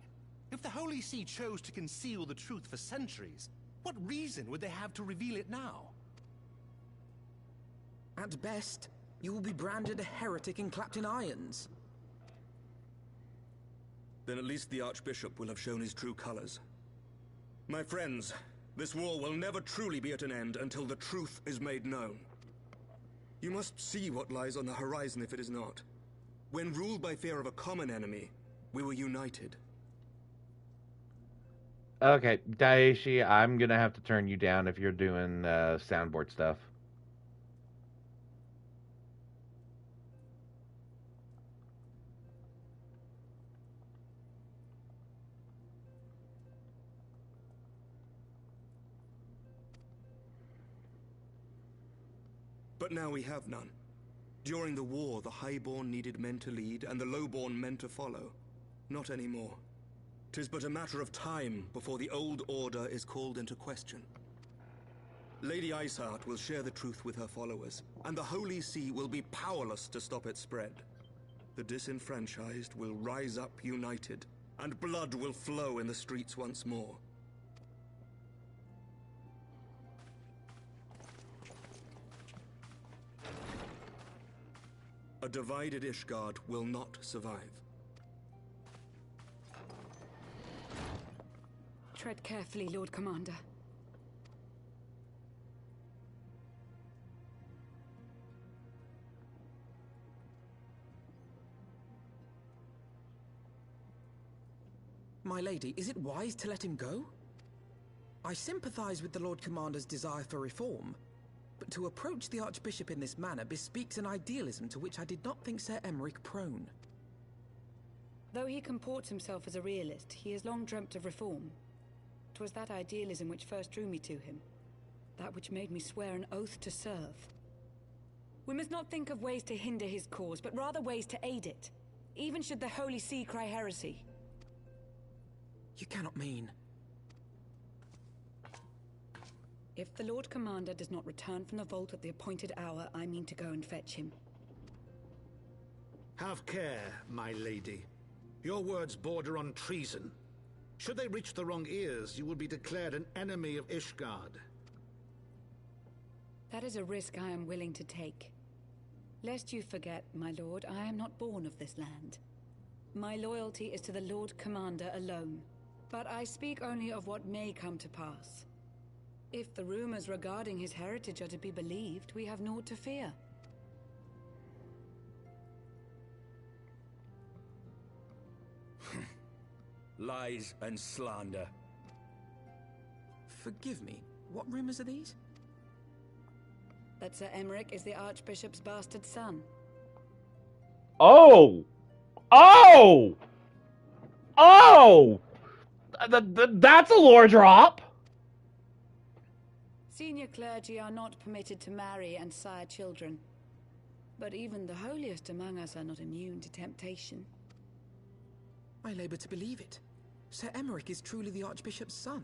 If the Holy See chose to conceal the truth for centuries, what reason would they have to reveal it now? At best, you will be branded a heretic and clapped in irons. Then at least the Archbishop will have shown his true colors. My friends, this war will never truly be at an end until the truth is made known. You must see what lies on the horizon if it is not. When ruled by fear of a common enemy, we were united. Okay, Daeshi, I'm gonna have to turn you down if you're doing soundboard stuff. But now we have none. During the war, the highborn needed men to lead, and the lowborn men to follow. Not anymore. 'Tis but a matter of time before the old order is called into question. Lady Iceheart will share the truth with her followers, and the Holy See will be powerless to stop its spread. The disenfranchised will rise up united, and blood will flow in the streets once more. A divided Ishgard will not survive. Tread carefully, Lord Commander. My lady, is it wise to let him go? I sympathize with the Lord Commander's desire for reform, but to approach the Archbishop in this manner bespeaks an idealism to which I did not think Sir Emeric prone. Though he comports himself as a realist, he has long dreamt of reform. 'Twas that idealism which first drew me to him, that which made me swear an oath to serve. We must not think of ways to hinder his cause, but rather ways to aid it, even should the Holy See cry heresy. You cannot mean... If the Lord Commander does not return from the vault at the appointed hour, I mean to go and fetch him. Have care, my lady. Your words border on treason. Should they reach the wrong ears, you will be declared an enemy of Ishgard. That is a risk I am willing to take. Lest you forget, my lord, I am not born of this land. My loyalty is to the Lord Commander alone. But I speak only of what may come to pass. If the rumors regarding his heritage are to be believed, we have naught to fear. Lies and slander. Forgive me, what rumors are these? That Sir Emeric is the Archbishop's bastard son. Oh! Oh! Oh! That's a lore drop! Senior clergy are not permitted to marry and sire children. But even the holiest among us are not immune to temptation. I labor to believe it. Sir Emeric is truly the Archbishop's son.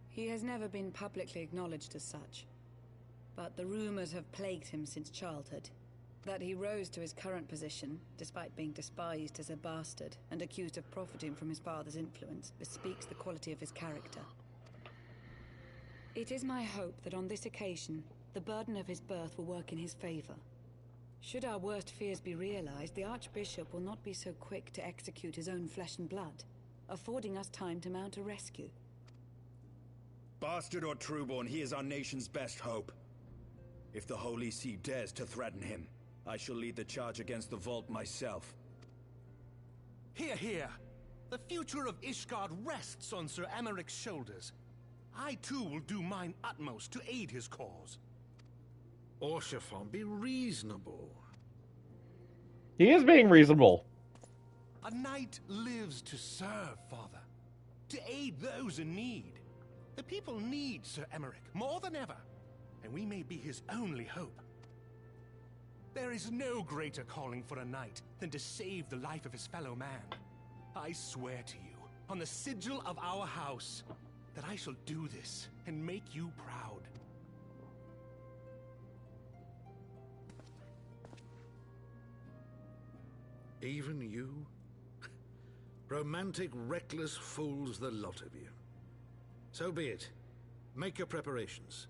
He has never been publicly acknowledged as such. But the rumors have plagued him since childhood. That he rose to his current position, despite being despised as a bastard and accused of profiting from his father's influence, bespeaks the quality of his character. It is my hope that on this occasion, the burden of his birth will work in his favor. Should our worst fears be realized, the Archbishop will not be so quick to execute his own flesh and blood, affording us time to mount a rescue. Bastard or trueborn, he is our nation's best hope. If the Holy See dares to threaten him, I shall lead the charge against the Vault myself. Hear, hear! The future of Ishgard rests on Sir Emeric's shoulders. I too will do mine utmost to aid his cause. Orshafon, be reasonable. He is being reasonable. A knight lives to serve, Father. To aid those in need. The people need Sir Emeric more than ever, and we may be his only hope. There is no greater calling for a knight than to save the life of his fellow man. I swear to you, on the sigil of our house, that I shall do this and make you proud. Even you? Romantic, reckless fools, the lot of you. So be it. Make your preparations.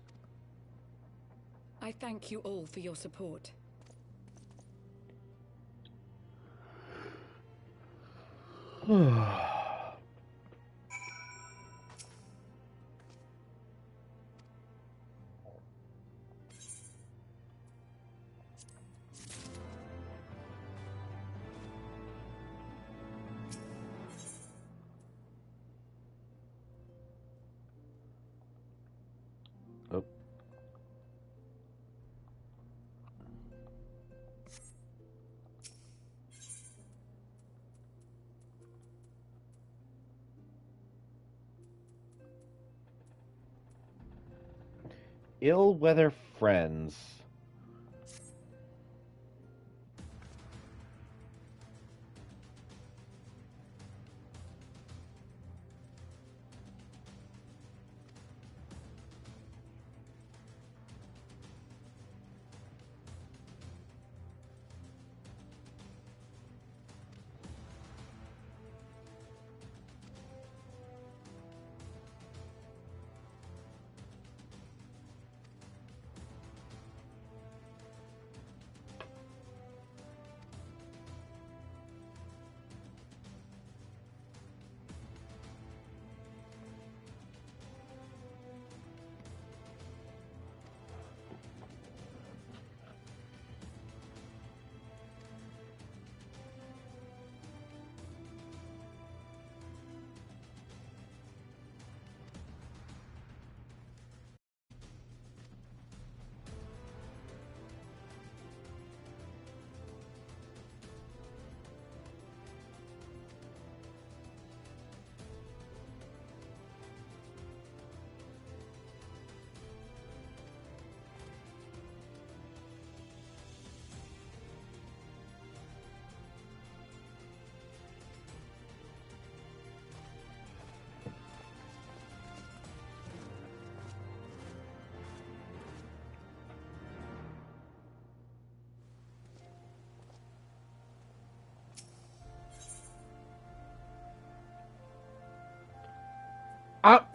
I thank you all for your support. Oh. Ill-weather friends.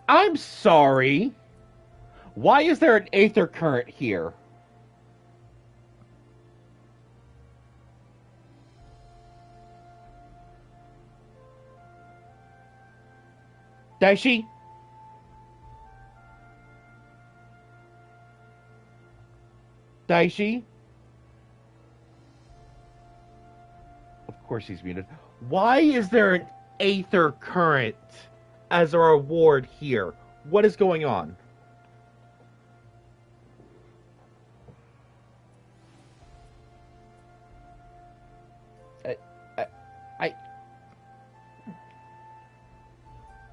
I'm sorry. Why is there an aether current here? Daishi? Daishi? Of course he's muted. Why is there an aether current as a reward here? What is going on?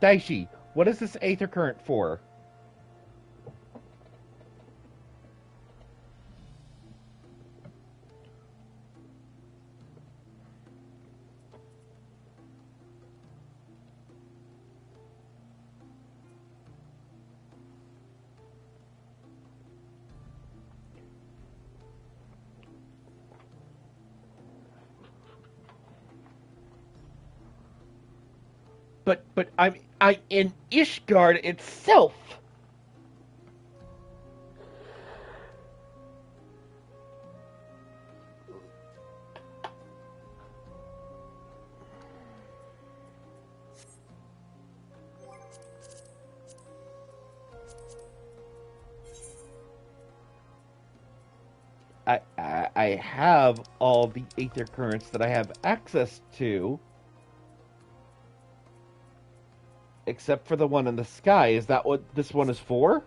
Daishi, what is this aether current for? But I'm in Ishgard itself. I have all the aether currents that I have access to. Except for the one in the sky. Is that what this one is for?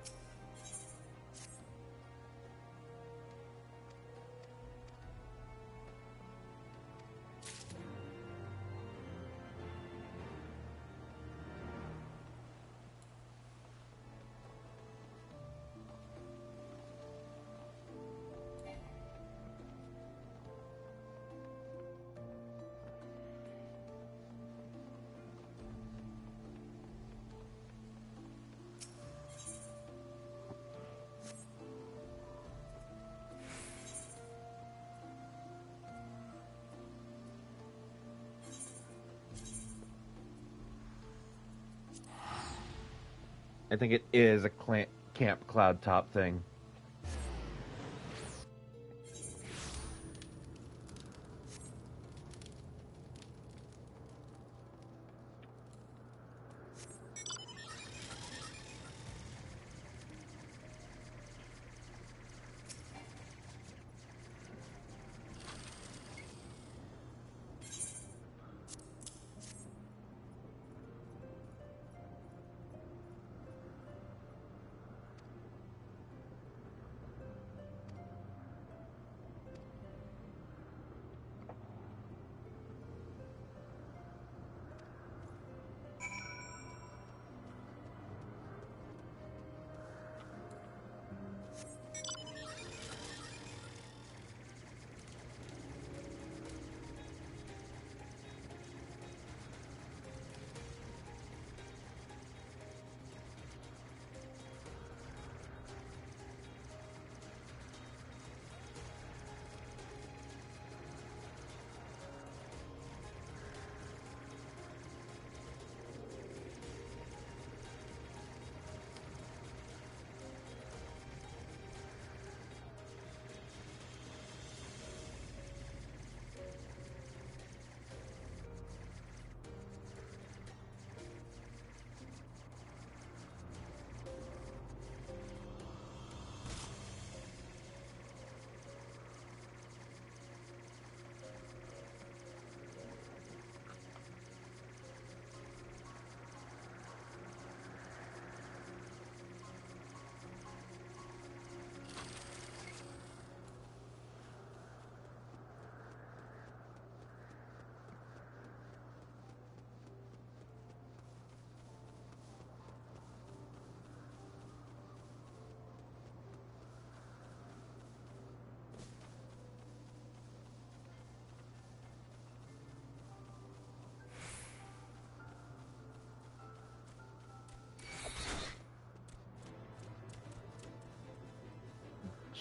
I think it is a Camp Cloud Top thing.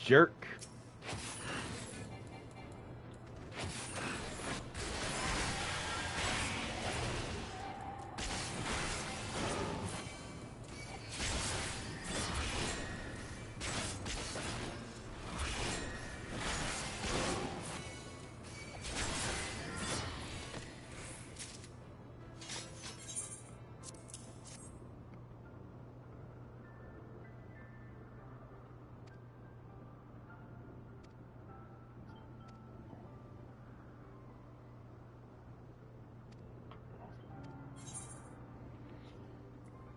Jerk.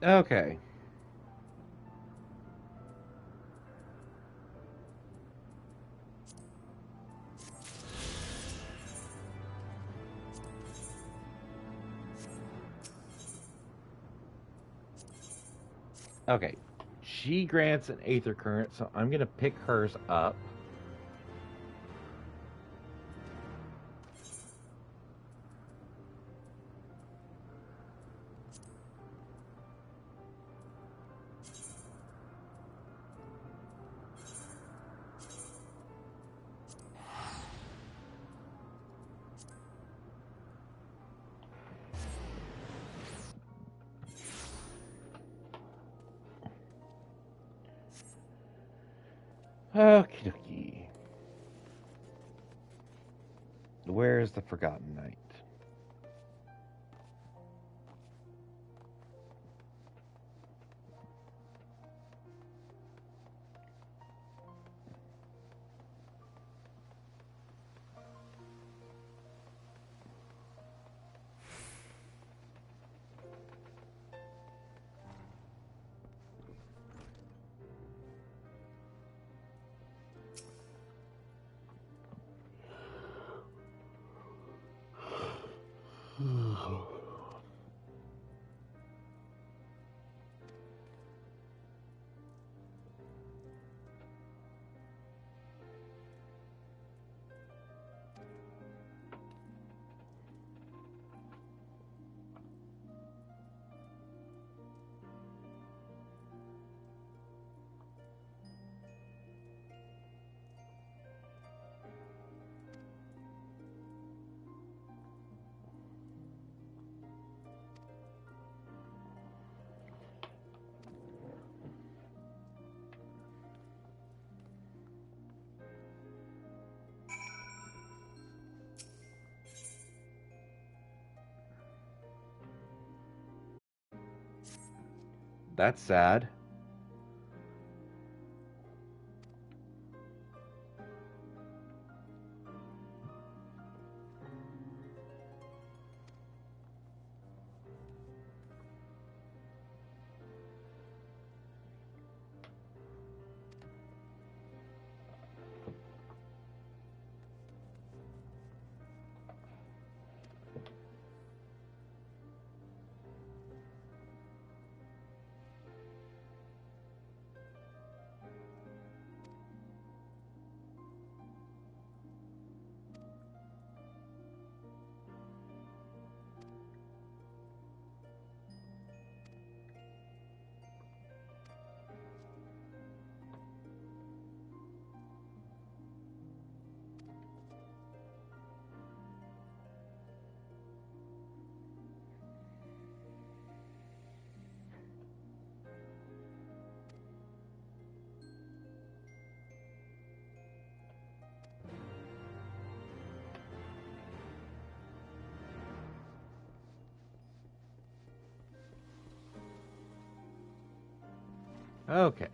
Okay. Okay. She grants an Aether Current, so I'm going to pick hers up. Okie dokie. Where is the Forgotten Knight? That's sad. Okay.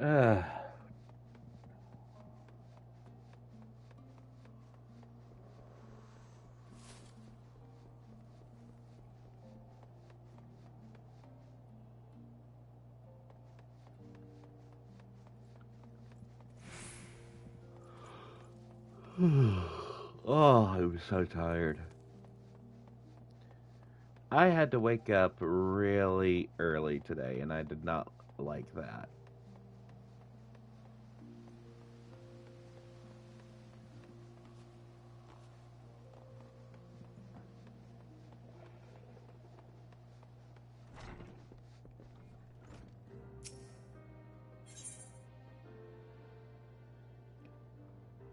Oh, I was so tired. I had to wake up really early today, and I did not like that.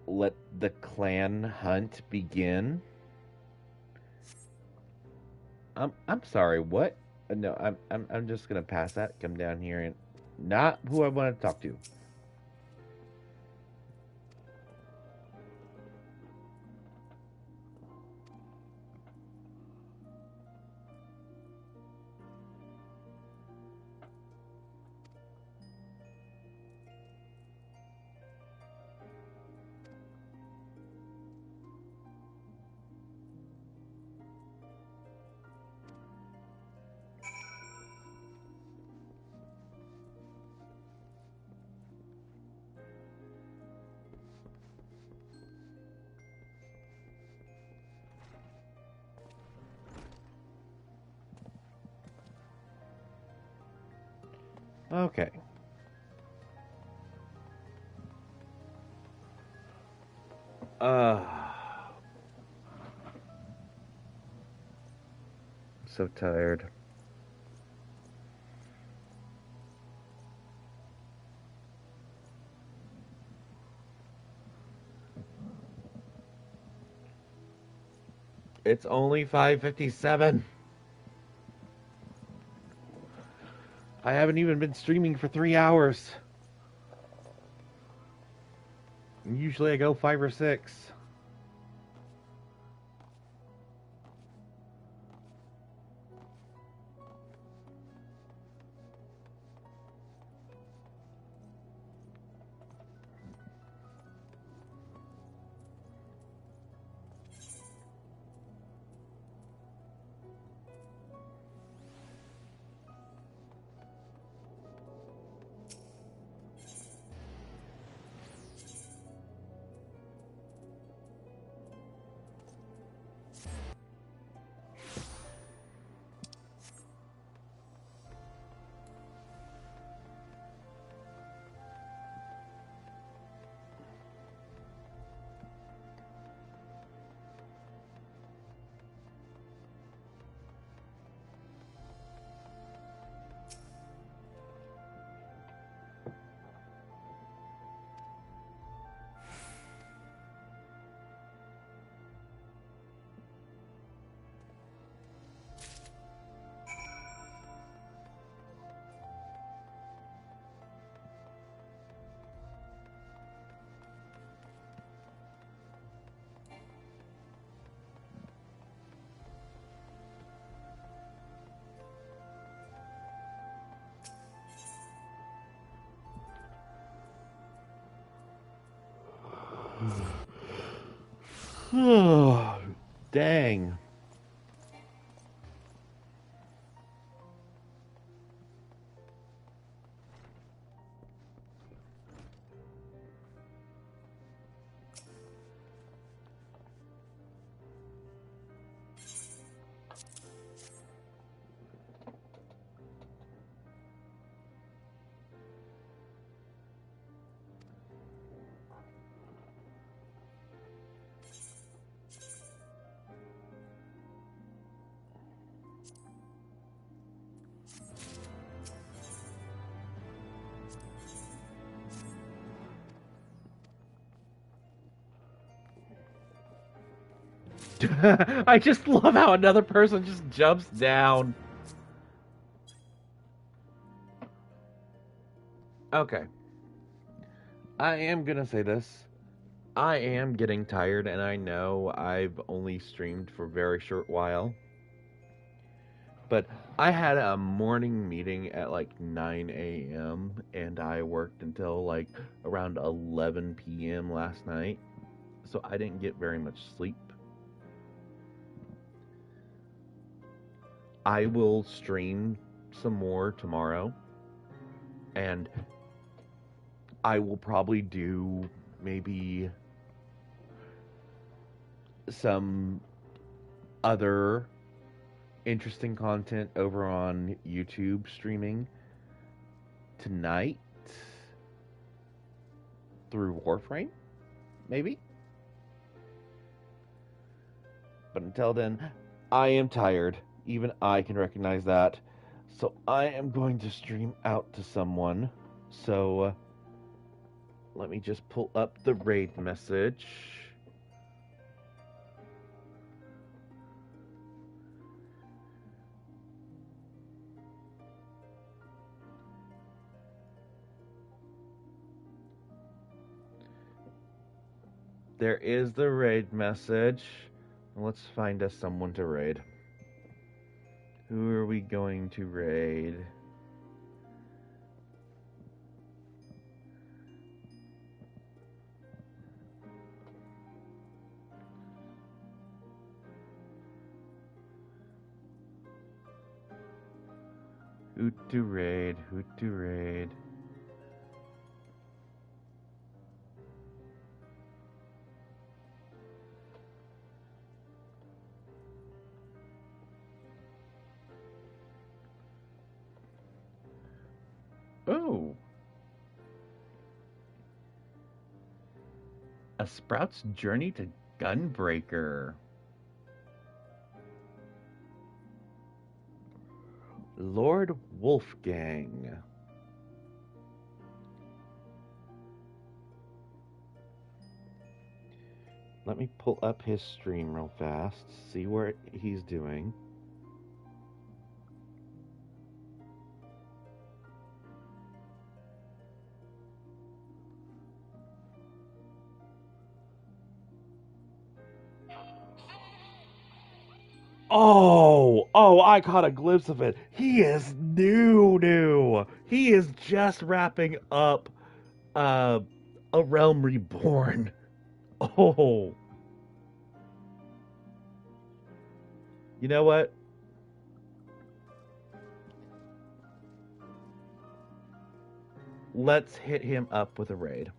Let the clan hunt begin. I'm sorry, what? No, I'm just gonna pass that. Come down here and not who I want to talk to. Okay. So tired. It's only 5:57. I haven't even been streaming for 3 hours. Usually I go 5 or 6. Oh, dang. I just love how another person just jumps down. Okay. I am gonna say this. I am getting tired, and I know I've only streamed for a very short while. But I had a morning meeting at like 9 a.m. and I worked until like around 11 p.m. last night. So I didn't get very much sleep. I will stream some more tomorrow. And I will probably do maybe some other interesting content over on YouTube streaming tonight through Warframe, maybe. But until then, I am tired. Even I can recognize that. So I am going to stream out to someone. So let me just pull up the raid message. There is the raid message. Let's find us someone to raid. Who are we going to raid? Who to raid? Who to raid? Oh. A Sprout's Journey to Gunbreaker. Lord Wolfgang. Let me pull up his stream real fast, see what he's doing. Oh, I caught a glimpse of it. He is new. He is just wrapping up A Realm Reborn. Oh. You know what? Let's hit him up with a raid.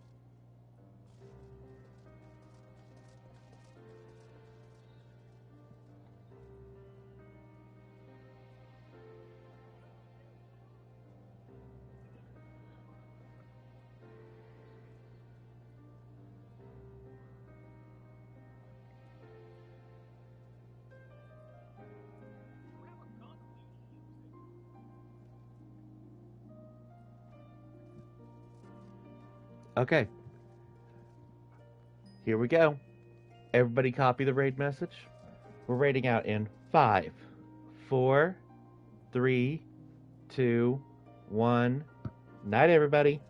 Okay. Here we go. Everybody copy the raid message. We're raiding out in 5, 4, 3, 2, 1. Night, everybody.